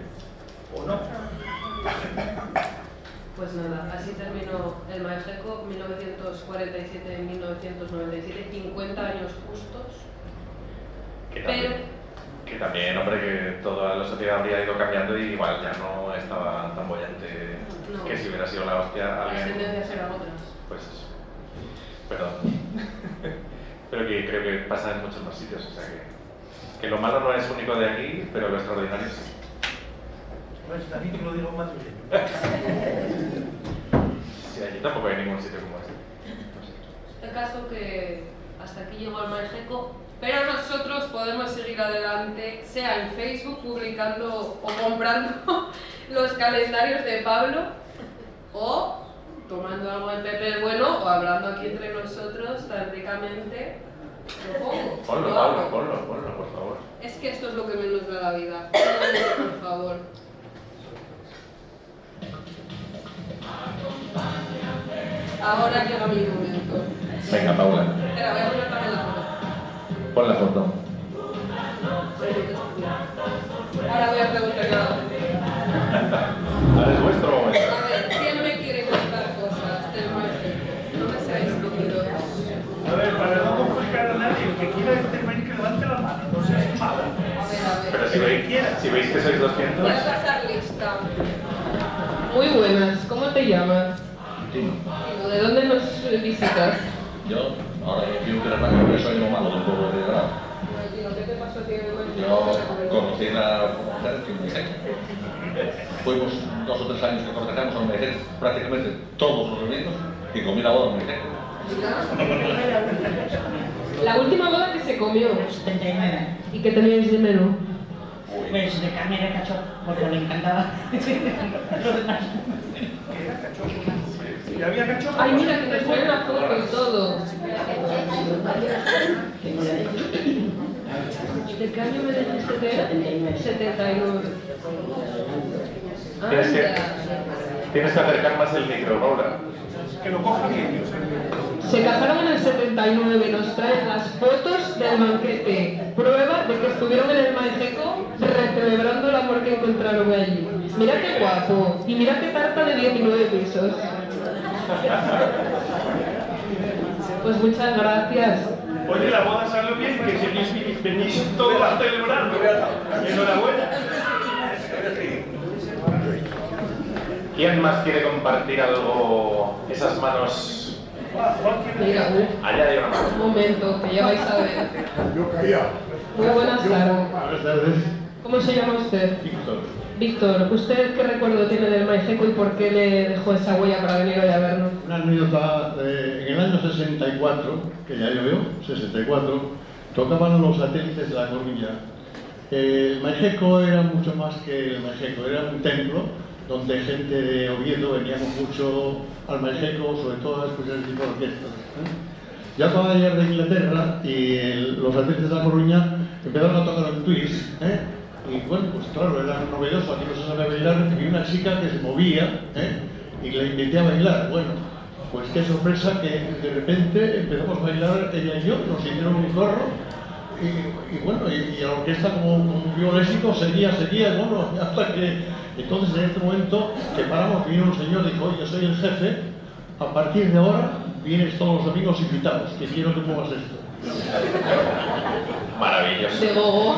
¿o no? Pues nada, así terminó el Maijeco, 1947-1997, 50 años justos. Que también, hombre, que toda la sociedad habría ido cambiando y igual ya no estaba tan bollante que si hubiera sido la hostia alguien... Las tendencias eran otras. Pues eso. Perdón. Pero que creo que pasa en muchos más sitios, o sea que lo malo no es único de aquí, pero lo extraordinario sí. Pues está aquí que lo digo más bien. Sí, allí tampoco hay ningún sitio como este. No sé. Este caso que hasta aquí llegó el Maijeco, pero nosotros podemos seguir adelante, sea en Facebook publicando o comprando los calendarios de Pablo, o tomando algo del Pepe el Bueno, o hablando aquí entre nosotros tan ricamente. Lo pongo. Ponlo, Pablo, ponlo, por favor. Es que esto es lo que menos da la vida. Por favor. Ahora llega mi momento. Venga, Paula. Espera, voy a poner también la foto. Pon la foto. Ahora voy a preguntar nada. Ahora es vuestro momento. A ver, ¿quién me quiere contar cosas del Maijeco? No me seáis tímidos. A ver, para no complicar a nadie, el que quiera intervenir que levante la mano, no seas mala. A ver. Pero si veis que sois 200... Voy a pasar lista. Muy buenas, ¿cómo te llamas? Tino. ¿De dónde nos visitas? Yo, ahora quiero que que soy lo malo del pueblo de Grau. ¿Qué te pasó a ti en el Maijeco? Yo conocí a una mujer que me dice, fuimos 2 o 3 años que cortejamos a un Maijeco, prácticamente todos los domingos, y comí la boda a un Maijeco. La última boda que se comió. 79. ¿Y qué teníais de menú? Pues de carne de cachopo, porque me encantaba. Lo demás. ¿Y había cachopo? Ay, mira, que te pone una foto y todo. ¿De qué año me dijiste que era? 79. Tienes que acercar más el micro, Paula. Que lo coja bien, yo sé. Se casaron en el 79 y nos traen las fotos del banquete. Prueba de que estuvieron en el Maijeco recelebrando el amor que encontraron allí. Mira qué guapo. Y mira qué tarta de 19 pisos. Pues muchas gracias. Oye, la boda salió bien, que si venís todos a celebrar. Enhorabuena. ¿Quién más quiere compartir algo? Esas manos... Mira, allá hay una mano. un momento, que ya vais a ver. Yo caía. Muy buenas tardes. Buenas tardes. ¿Cómo se llama usted? Víctor. Víctor, ¿usted qué recuerdo tiene del Maijeco y por qué le dejó esa huella para venir hoy a vernos? Una anécdota en el año 64, que ya llovió, 64, tocaban los satélites de La Coruña. El Maijeco era mucho más que el Maijeco, era un templo donde gente de Oviedo veníamos mucho al Maijeco, sobre todo a escuchar ese tipo de orquestas. Yo acababa de llegar de Inglaterra y los satélites de La Coruña empezaron a tocar un twist, y bueno, pues claro, era novedoso, aquí no se sabe bailar, y vi una chica que se movía, y le invité a bailar. Bueno, pues qué sorpresa que de repente empezamos a bailar ella y yo, nos hicieron un corro, y bueno, y la orquesta como un violesico seguía, bueno, hasta que entonces en este momento que paramos, vino un señor y dijo: oye, soy el jefe, a partir de ahora vienes todos los amigos invitados, que quiero que muevas esto. Maravilloso. De gogo.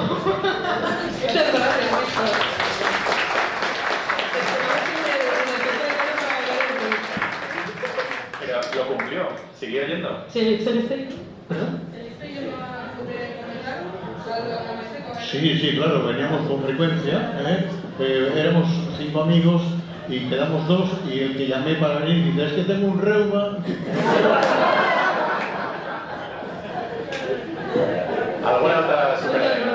Muchas gracias. Pero lo cumplió, siguió yendo. ¿Se le está yendo? Sí, claro, veníamos con frecuencia, éramos 5 amigos y quedamos 2 y el que llamé para venir dice: es que tengo un reuma. ¿Alguna otra superación?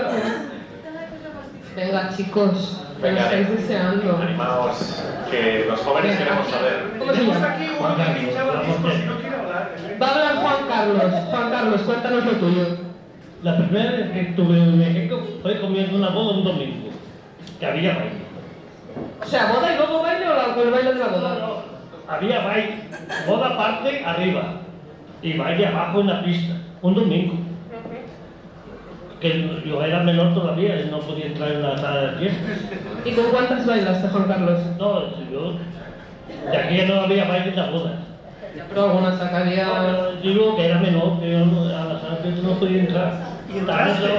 Venga, chicos, me Venga, estáis deseando. Animaos, que los jóvenes queremos saber. ¿Cómo se llama? Aquí uno que pinchaba el disco, si no quiere hablar. Va a hablar Juan Carlos. Juan Carlos, cuéntanos lo tuyo. La primera vez que estuve en México fue comiendo una boda un domingo, que había baile. O sea, ¿boda y luego baile o el baile de la boda? No, había baile, boda aparte arriba y baile abajo en la pista, un domingo. Que yo era menor todavía y no podía entrar en la sala de fiesta. ¿Y con cuántas bailaste, Juan Carlos? No, yo, de aquí ya no había baile en la boda. Pero alguna sacaría... No, digo que era menor, que yo a la sala de fiesta no podía entrar. ¿Y entraste?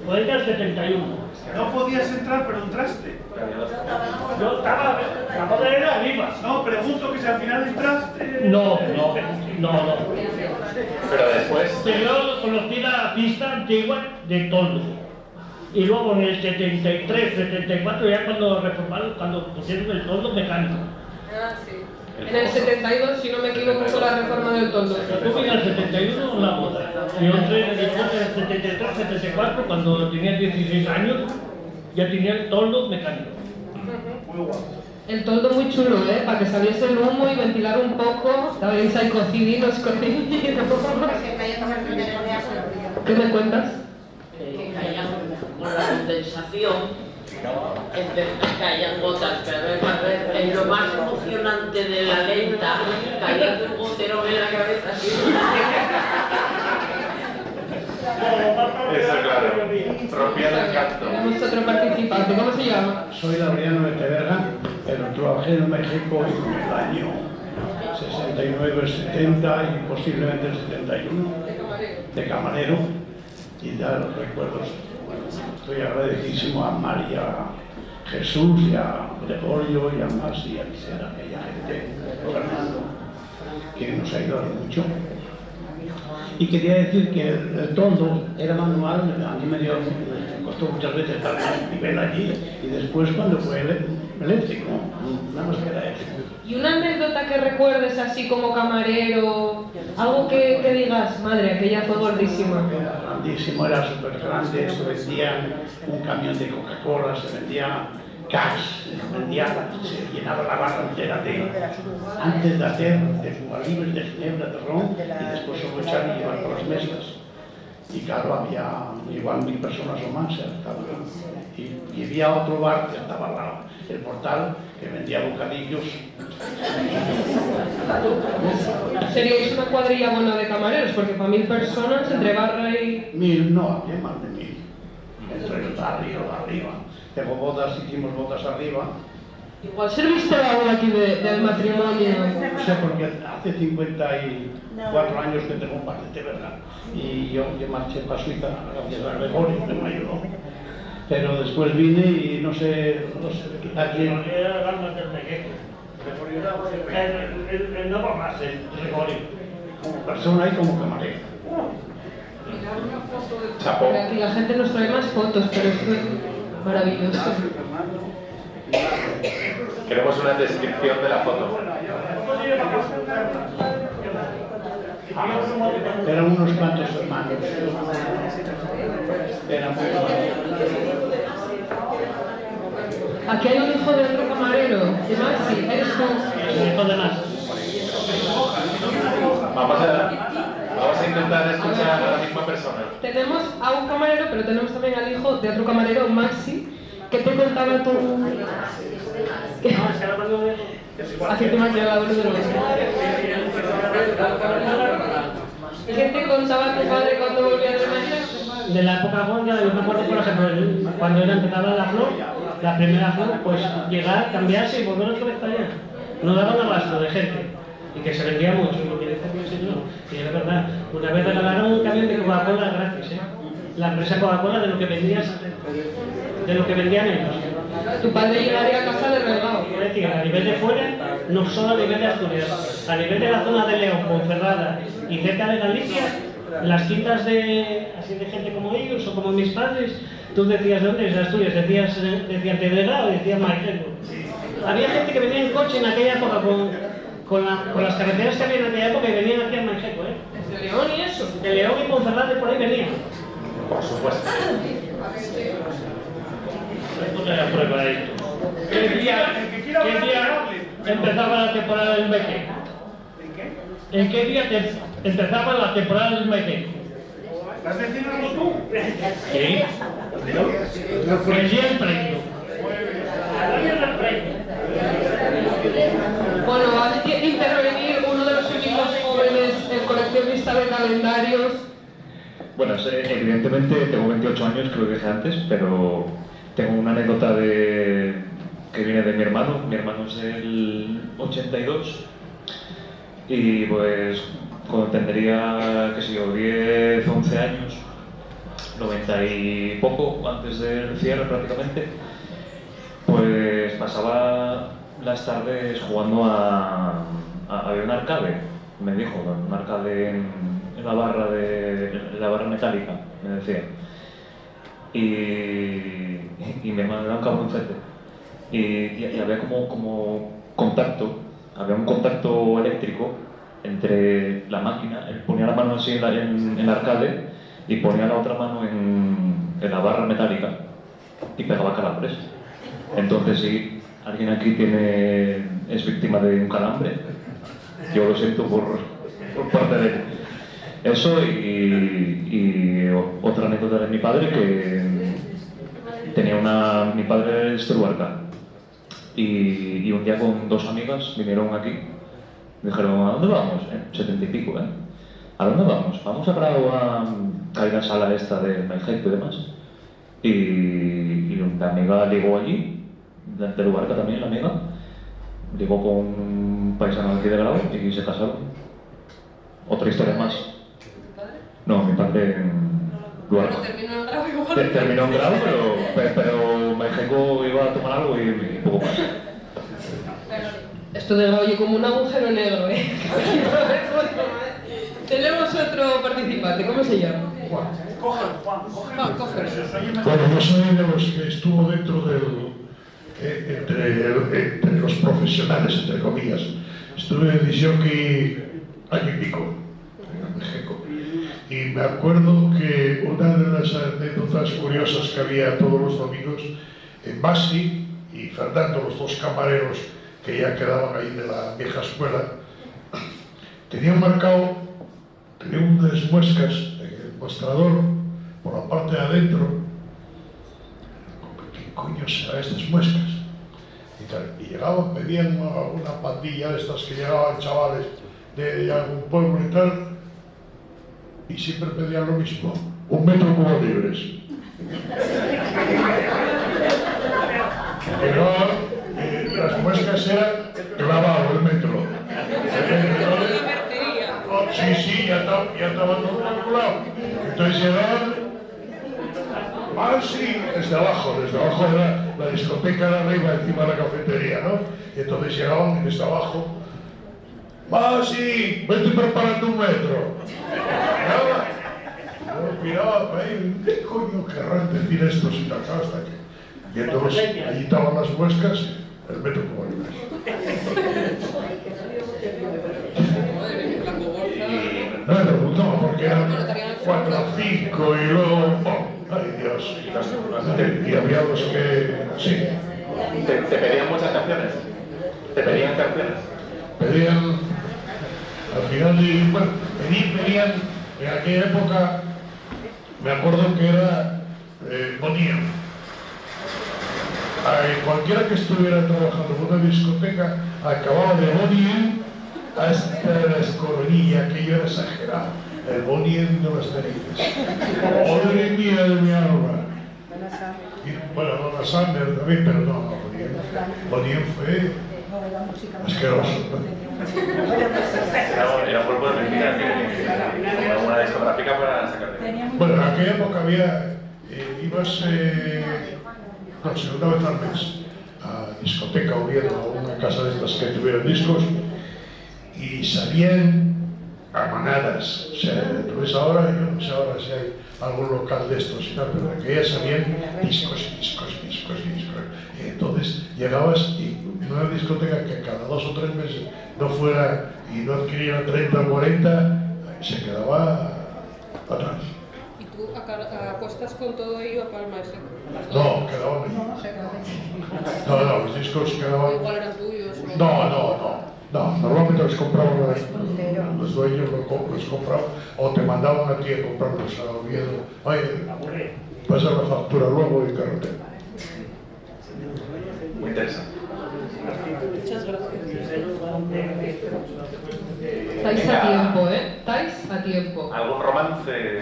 Fue en el 71. No podías entrar, pero entraste. Yo estaba, la boda era arriba. No, pregunto que si al final entraste. No. Pero después. Yo conocí la pista antigua de toldo. Y luego en el 73, 74, ya cuando reformaron, cuando pusieron el toldo mecánico. Ah, sí. En el 72, si no me equivoco, fue la reforma del toldo. Yo fui en el 71 una boda. Yo entré después en el 73, 74, cuando tenía 16 años, ya tenía el toldo mecánico. Muy guapo. El toldo muy chulo, para que saliese el humo y ventilar un poco. Estabais ahí cocidinos. ¿Qué me cuentas? Que caían con la condensación, caían gotas, pero es lo más emocionante de la lenta, cayendo un gotero en la cabeza así. Eso, claro, rompía el canto. Tenemos otro participante, ¿cómo se llama? Soy Laureano de Teverga, pero trabajé en México en el año 69, 70 y posiblemente el 71 de camarero, y ya los recuerdos. Bueno, estoy agradecidísimo a María, Jesús y a Gregorio y a Mas y a Lisera, aquella gente, Fernando, que nos ha ayudado mucho. Y quería decir que el toldo era manual, a mí me costó muchas veces dar el nivel allí, y después cuando fue eléctrico, nada más que era eléctrico. ¿Y una anécdota que recuerdes así como camarero? Algo que digas, madre, aquella fue gordísima. Era grandísimo, era súper grande, se vendía un camión de Coca-Cola, se vendía cash, se llenaba la barra entera antes de hacer de Cuba Libre, de Ginebra, de ron, y después se lo echaron y llevar por las mesas. Y claro, había igual 1000 personas o más, y había otro bar que estaba al lado, el Portal, que vendía bocadillos. Seríais una cuadrilla buena de camareros, porque para 1000 personas, entre barra y... 1000, no, había más de 1000, entre el barrio arriba. Tengo bodas, hicimos bodas arriba. Igual serviste algo aquí del matrimonio. No sé, porque hace 54 años que tengo un paciente, ¿verdad? Y yo marché para Suiza, gracias a Gregorio, que me ayudó. Pero después vine y no sé a quién. El no va más, el Gregorio. Como persona y como camarero. Chapó. Aquí la gente nos trae más fotos, pero esto es maravilloso. Queremos una descripción de la foto. Eran unos cuantos hermanos. Eran muy Aquí hay un hijo de otro camarero. ¿Es Maxi? ¿Eres tú? El hijo de Maxi. Vamos a intentar escuchar a la misma persona. Tenemos a un camarero, pero tenemos también al hijo de otro camarero, Maxi, que te contaba tú. Aquí te me ha quedado uno de los. ¿Qué te contaba tu padre cuando volvía del Málaga? De la época gorda, yo me acuerdo, por ejemplo, cuando era empezaba la flor, la primera flor, pues llegar, cambiarse y volver otra vez para allá. No daban abasto de gente. Y que se vendía mucho, lo que dice el señor. Y es verdad, una vez regalaron un camión de Coca-Cola gratis, ¿eh? La empresa Coca-Cola de lo que vendían ellos. Tu padre llegaría a casa de regalo. Es decir, a nivel de fuera, no solo a nivel de Asturias, a nivel de la zona de León, Ponferrada y cerca de Galicia, las quintas de gente como ellos o como mis padres, tú decías de dónde es Asturias, decías de Delgado, decías Marcelo. Había gente que venía en coche en aquella época con las carreteras que había en aquella época y venían aquí a Manjeco, ¿eh? ¿De León y eso? De León y Ponferrada y por ahí venían. Por supuesto. Prueba esto. ¿Qué día empezaba la temporada del Meque? ¿En qué día empezaba la temporada del Meque? ¿Estás diciendo tú? Sí. El día del premio. Bueno, va a intervenir uno de los únicos jóvenes, el coleccionista de calendarios. Bueno, evidentemente tengo 28 años, creo que dije antes, pero tengo una anécdota que viene de mi hermano. Mi hermano es del 82 y pues cuando tendría, qué sé yo, 10, 11 años, 90 y poco, antes del cierre prácticamente, pues pasaba las tardes jugando había un arcade, me dijo, un arcade en la barra metálica, me decía. Y mi hermano era un cabroncete. Y había como contacto, había un contacto eléctrico entre la máquina, él ponía la mano así en el arcade y ponía la otra mano en la barra metálica y pegaba calambres. Entonces, si alguien aquí es víctima de un calambre, yo lo siento por parte de él. Eso y otra anécdota de mi padre, que tenía mi padre es Teruarca y un día con dos amigas vinieron aquí, dijeron, ¿a dónde vamos? 70 y pico, ¿eh? ¿A dónde vamos? Vamos a Prado a hay una sala esta de Manjeco y demás. Y la amiga ligó allí, de Teruarca también la amiga, ligó con un paisano aquí de Grau y se casaron. Otra historia más. No, mi padre en Luarca. Terminó en Grau, pero Manjeco iba a tomar algo y poco más. Esto de oye como un agujero negro, ¿eh? Tenemos otro participante, ¿cómo se llama? Juan. Cógelo. Bueno, yo soy de los que estuvo dentro entre los profesionales, entre comillas. Estuve en disjockey año y pico, en México. Y me acuerdo que una de las anécdotas curiosas que había todos los domingos, Basi y Fernando, los dos camareros que ya quedaban ahí de la vieja escuela, tenían unas muescas en el mostrador por la parte de adentro. ¿Qué coño serán estas muescas? Y llegaban, pedían una pandilla de estas que llegaban chavales de algún pueblo y tal, y siempre pedían lo mismo, 1 metro cúbos libres. Pero las muescas eran clavado el metro. Sí, ya estaba todo calculado. Entonces llegaban, sí, desde abajo era la discoteca de arriba, encima de la cafetería, ¿no? Y entonces llegaban desde abajo, sí, vete preparando 1 metro. Miraba para ahí, ¿qué coño querrán decir estos y tal? Hasta que, y entonces allí estaban las muescas, el metro como el No, No, porque eran 4 o 5 y luego... Oh, ¡ay, Dios! Y había los que... Sí. ¿Te pedían muchas canciones? ¿Te pedían canciones? Pedían... Al final, bueno, pedían... En aquella época, me acuerdo que era Bonnie M. Cualquiera que estuviera trabajando en una discoteca acababa de Bonnie M hasta la escoronilla, aquello era exagerado. El Bonnie M de las narices. ¡Madre mía de mi alma! Y, bueno, Donna Summer también, pero no, Bonnie M fue asqueroso. Era un grupo de mentira que alguna discográfica para sacar. Bueno, en aquella época había, ibas, no sé, una vez al mes a discoteca o bien a una casa de estas que tuvieran discos y salían a manadas. O sea, tú ves ahora, yo no sé ahora si hay algún local de estos y tal, pero en aquella salían discos y discos y discos y discos. Y entonces llegabas y en una discoteca que cada 2 o 3 meses no fuera y no adquiriera 30 o 40, se quedaba atrás. ¿Y tú apuestas con todo ello a Palma ese? No, quedaban allí. No, los discos quedaban... Igual eran tuyos. No, normalmente los compraban los dueños, los compraban o te mandaban a ti a comprarlos a Oviedo. Oye, pasa la factura luego y carretera. Muy interesante. Muchas gracias. Estáis a tiempo, ¿eh? Estáis a tiempo. ¿Algún romance?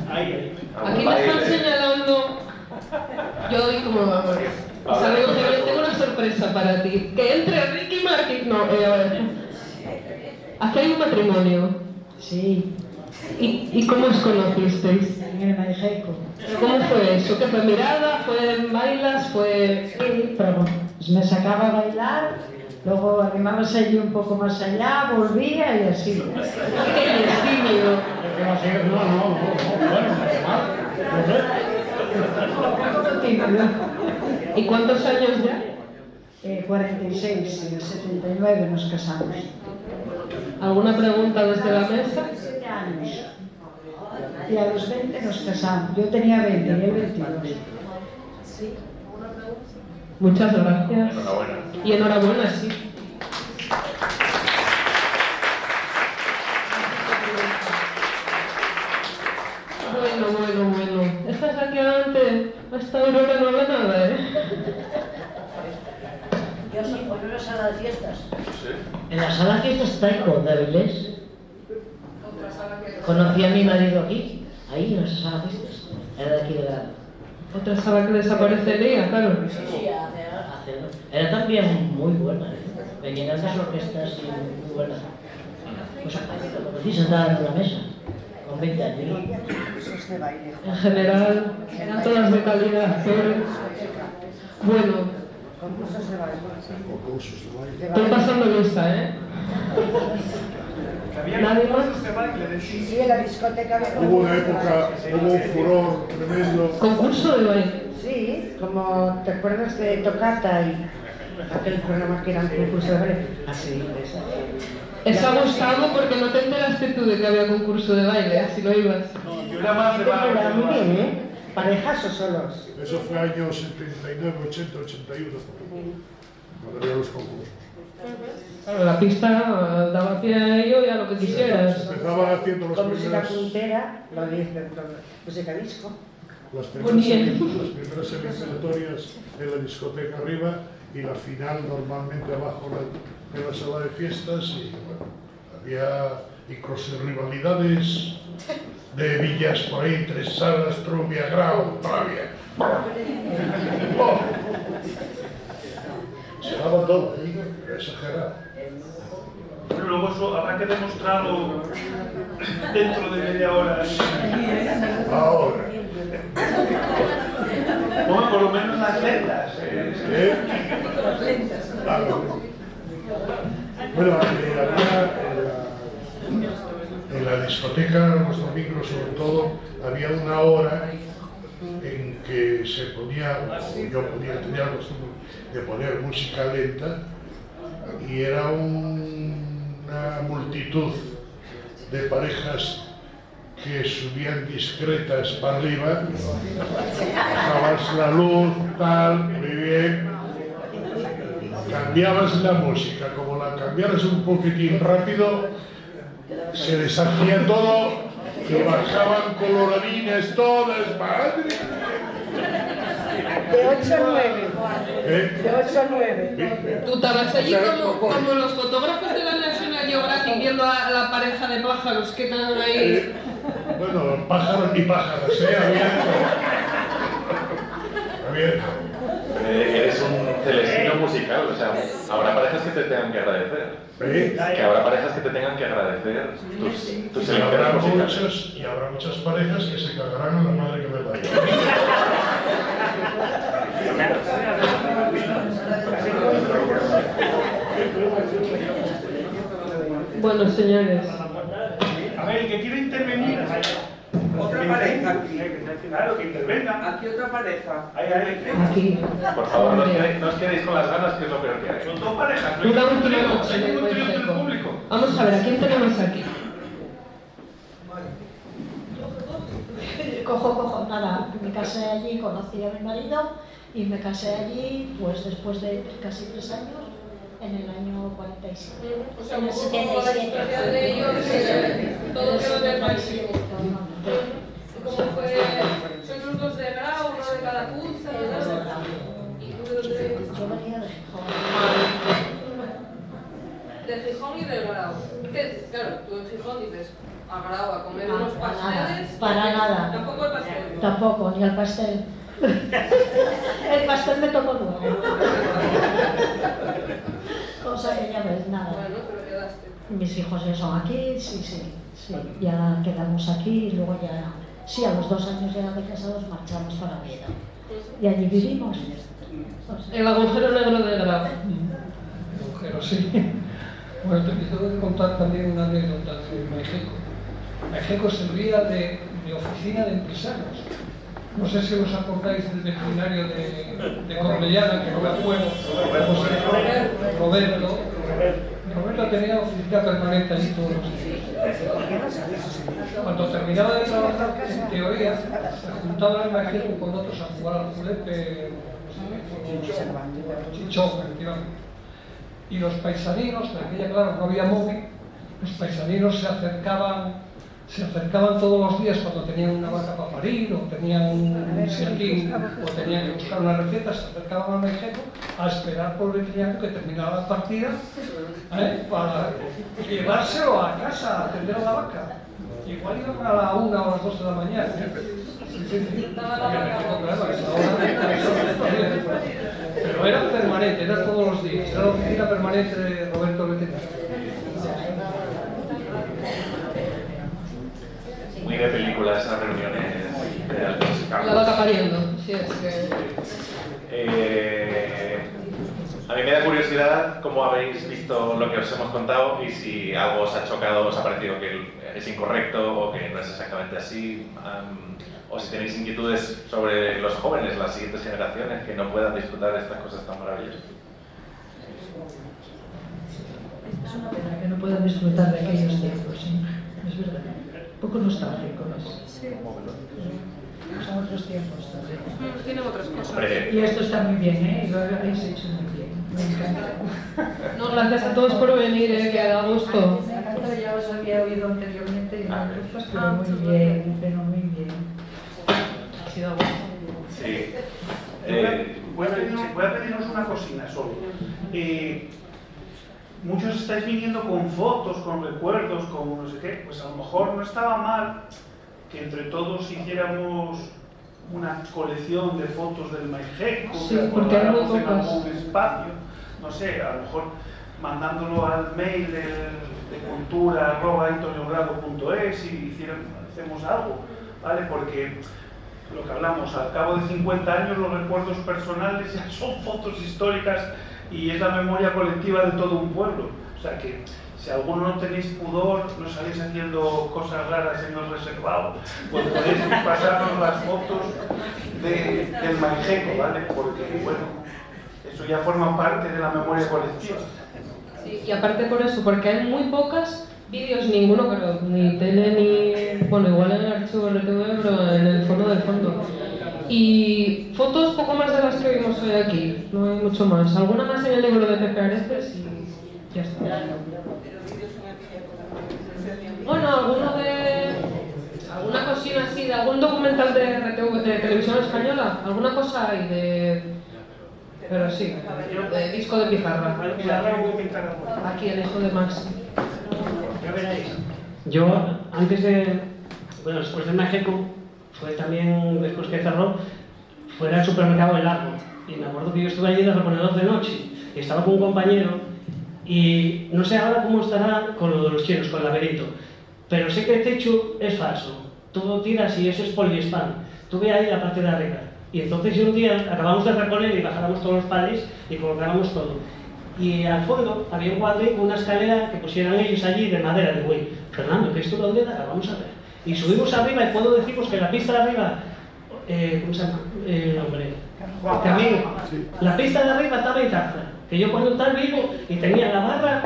Aquí me están señalando. Yo doy como vamos. Sabemos que yo tengo una sorpresa para ti. Que entre Ricky Martin. No, a ver. Aquí hay un matrimonio. Sí. ¿Y cómo os conocisteis? En el Maijeco. ¿Cómo fue eso? ¿Qué fue mirada? ¿Fue en bailas? ¿Fue...? Sí, pero pues me sacaba a bailar, luego animabas allí un poco más allá, volvía y así. ¡Qué tímido! ¿Y cuántos años ya? 46, en el 79 nos casamos. ¿Alguna pregunta desde la mesa? 7 años. Y a los 20 nos casamos. Yo tenía 20 y él 22. Muchas gracias. Enhorabuena. Y enhorabuena, sí. Bueno. Esta es la que antes, hasta Aurora no habla nada, ¿eh? Yo sí, fue en una sala de fiestas. ¿Sí? En la sala de fiestas Taiko de Avilés. Conocí a mi marido aquí, ahí en esa sala de fiestas. Era de aquí de la... Otra sala que desaparecería, claro. Sí, era también muy buena, ¿eh? Venían las orquestas y muy buenas. Pues lo conocí sentada en una mesa, con 20 años. En general, eran todas de calidad, pero... Bueno. Concursos de baile. Estoy pasando lista, ¿eh? ¿Nadie más? Sí, en la discoteca había Hubo una época, hubo un furor tremendo. ¿Concurso de baile? Sí, como te acuerdas de Tocata y aquel programa que era un concurso de baile. Así, esa. Eso ha gustado porque no te enteraste tú de que había concurso de baile, si no ibas. Yo era más de baile. Muy bien, ¿eh? ¿Parejas o solos? Eso fue años 79, 80, 81. Cuando había los concursos. Claro, la pista daba pie a ello y a lo que quisieras. Empezaban haciendo los Con música primeros... puntera, lo dice, música disco. Las primeras eliminatorias en la discoteca arriba y la final normalmente abajo en la sala de fiestas y bueno, había incluso rivalidades de villas por ahí, Tres Salas, Trubia, Grau, Pravia. Oh. Se daba todo ahí, era exagerado. Pero luego eso habrá que demostrarlo dentro de media hora. Ahora. Bueno, por lo menos las lentas. Claro. Bueno, en la discoteca, los domingos sobre todo, había una hora en que se ponía, yo tenía la costumbre de poner música lenta y era una multitud de parejas que subían discretas para arriba, bajabas la luz, tal, muy bien, cambiabas la música, como la cambiaras un poquitín rápido, se deshacía todo, que bajaban coloradines todas, madre. De 8 a 9. De 8 a 9. Tú estabas allí como los fotógrafos de la National Geographic viendo a la pareja de pájaros que están ahí. Bueno, pájaros ni pájaros, abierto. Eres un celestino musical, o sea, habrá parejas que te tengan que agradecer. Que habrá parejas que te tengan que agradecer tus selecciones musicales. Y habrá muchas parejas que se cagarán a la madre que me parió. Bueno, señores. A ver, el que quiere intervenir. Otra pareja aquí. Claro, que intervenga. Aquí otra pareja. Aquí. Por favor, no os quedéis con las ganas, que es lo peor que hay. Son dos parejas, Una última noche del público. Vamos a ver, ¿a quién tenemos aquí? Cojo, nada, me casé allí, conocí a mi marido y me casé allí pues después de casi 3 años, en el año 47. O sea, En el un poco como la 77. historia de ellos, todo quedó en el país. ¿Cómo fue? ¿Sois los dos de grado, uno de cada punta? ¿Y tú de dónde? Yo venía de Gijón. De Gijón y del Grau. ¿Qué? Claro, tú en Gijón dices a Grau a comer unos pasteles. Para nada. Tampoco el pastel. Tampoco, ni el pastel. El pastel me tocó luego. O sea que ya ves, nada. Bueno, pero quedaste. Mis hijos ya son aquí, sí. Ya quedamos aquí y luego ya, sí, a los 2 años ya de casados marchamos para Oviedo. Y allí vivimos. El agujero negro de Grau. Agujero, sí. Bueno, te quiero contar también una anécdota de México. México servía de oficina de empresarios. No sé si os acordáis del veterinario de Cornellana, que no me acuerdo. Roberto tenía oficina permanente allí todos los días. Cuando terminaba de trabajar, en teoría, se juntaba en México con otros a jugar al julepe, chichón, efectivamente. Y los paisaninos, en aquella, claro, no había móvil, los paisaninos se acercaban todos los días cuando tenían una vaca para parir, o tenían un siatín, o tenían que buscar una receta, se acercaban al México a esperar por el veterinario que terminara la partida para llevárselo a casa, a atender a la vaca. Igual iban a la 1 o a las 2 de la mañana. Pero era permanente, era todos los días, era la oficina permanente de Roberto el veterinario. Muy de película esas reuniones de altos cargos. La vaca pariendo, sí, es que... A mí me da curiosidad cómo habéis visto lo que os hemos contado y si algo os ha chocado, os ha parecido que es incorrecto o que no es exactamente así, o si tenéis inquietudes sobre los jóvenes, las siguientes generaciones, que no puedan disfrutar de estas cosas tan maravillosas. Es una pena que no puedan disfrutar de aquellos tiempos, sí. Es verdad. Un poco nostálgico, ¿no? Sí. Son otros tiempos también. Tienen otras cosas. Y esto está muy bien, ¿eh? Y lo habéis hecho muy bien. Me encanta. No, gracias a todos por venir, que da gusto. Me encanta, ya os había oído anteriormente y pero muy bien, pero muy bien. Ha sido bueno. Sí. Voy a pediros una cocina solo. Muchos estáis viniendo con fotos, con recuerdos, con no sé qué, pues a lo mejor no estaba mal que entre todos hiciéramos una colección de fotos del Maijeco, sí, porque hay muy en pocas. algún espacio, no sé, a lo mejor mandándolo al mail de cultura@antoniogrado.es y hacemos algo, ¿vale? Porque lo que hablamos, al cabo de 50 años los recuerdos personales ya son fotos históricas y es la memoria colectiva de todo un pueblo. O sea que si alguno no tenéis pudor, no salís haciendo cosas raras en el reservado, pues podéis pasarnos las fotos del Maijeco, ¿vale? Porque, bueno, eso ya forma parte de la memoria colectiva. Sí, y aparte por eso, porque hay muy pocas Vídeos ninguno, pero ni tele ni... Bueno, igual en el archivo RTV, pero en el fondo del fondo. Y fotos poco más de las que vimos hoy aquí, no hay mucho más. Alguna más en el libro de Pepe Areces y ya está. Bueno, alguna cosina así, de algún documental de RTV, de Televisión Española, alguna cosa hay de... Pero sí, de disco de pizarra. Aquí el hijo de Max. Ya veréis. Yo, antes de... Bueno, después de México, fue también, después que cerró, fue al supermercado del Largo. Y me acuerdo que yo estuve allí de reponedor de noche. Y estaba con un compañero. Y no sé ahora cómo estará con lo de los chinos, con el laberinto. Pero sé que el techo es falso. Tú tiras y eso es poliespán. Tú ve ahí la parte de arriba. Y entonces un día acabamos de reponer y bajábamos todos los pales y colocábamos todo. Y al fondo había un cuadrín con una escalera que pusieran ellos allí de madera, de güey. Fernando, ¿que esto dónde da? Vamos a ver. Y subimos arriba y puedo deciros que la pista de arriba... ¿cómo se llama? Hombre... Camino. La pista de arriba estaba intacta. Que yo cuando estaba vivo y tenía la barra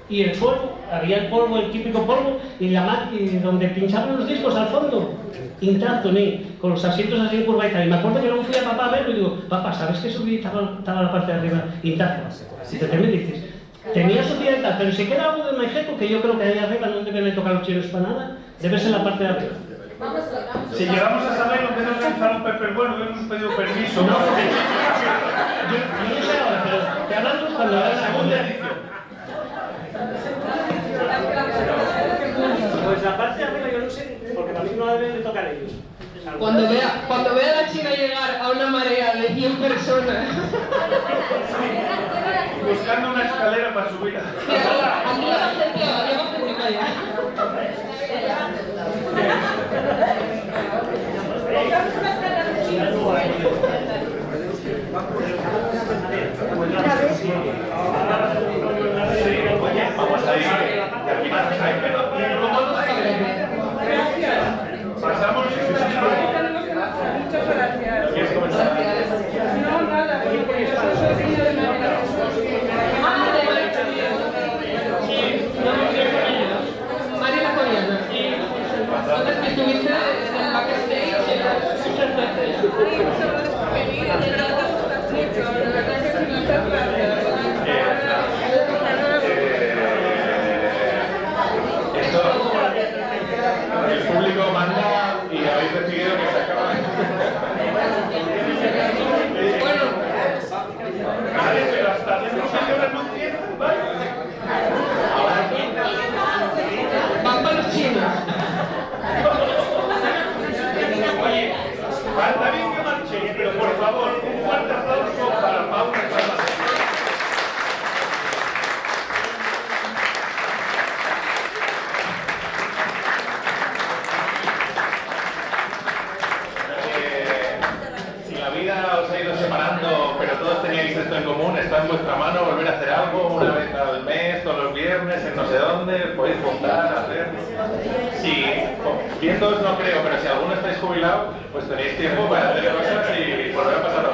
y el suelo, había el polvo, el típico polvo, y la máquina donde pinchaban los discos al fondo, intacto, con los asientos así en curva y tal. Y me acuerdo que luego fui a papá a verlo y digo, papá, ¿sabes que subí y estaba la parte de arriba intacta? Si te me dices, tenía sociedad y tal, pero si queda algo del México, que yo creo que ahí arriba no deben tocar los chinos para nada, debe ser la parte de arriba. Si llegamos a saber lo que nos organizaron Pepe el Bueno, hemos pedido permiso. No, yo no sé ahora, pero te hablamos cuando haga la segunda edición. Pues la parte de arriba yo no sé, porque también no la deben de tocar ellos. Cuando vea a la China llegar a una marea de 100 personas. Buscando una escalera para subir. Aquí lleva gente para allá. Vamos a ir. Pasamos. Muchas gracias. No, nada, porque yo soy sobrino de María María Coreana. Entonces que estuviste en el backstage muchas veces. El público manda y habéis decidido que se acaba. Bueno, vale, pero hasta dentro de horas no empiezan, ¿vale? Van para los chinos. Oye, falta bien que marchéis, pero por favor, un fuerte aplauso para Paula Salvador. Os ha ido separando, pero todos teníais esto en común, está en vuestra mano volver a hacer algo una vez al mes, todos los viernes, en no sé dónde, podéis juntar, hacer... Si, viéndoos no creo, pero si alguno estáis jubilado, pues tenéis tiempo para hacer cosas y volver a pasar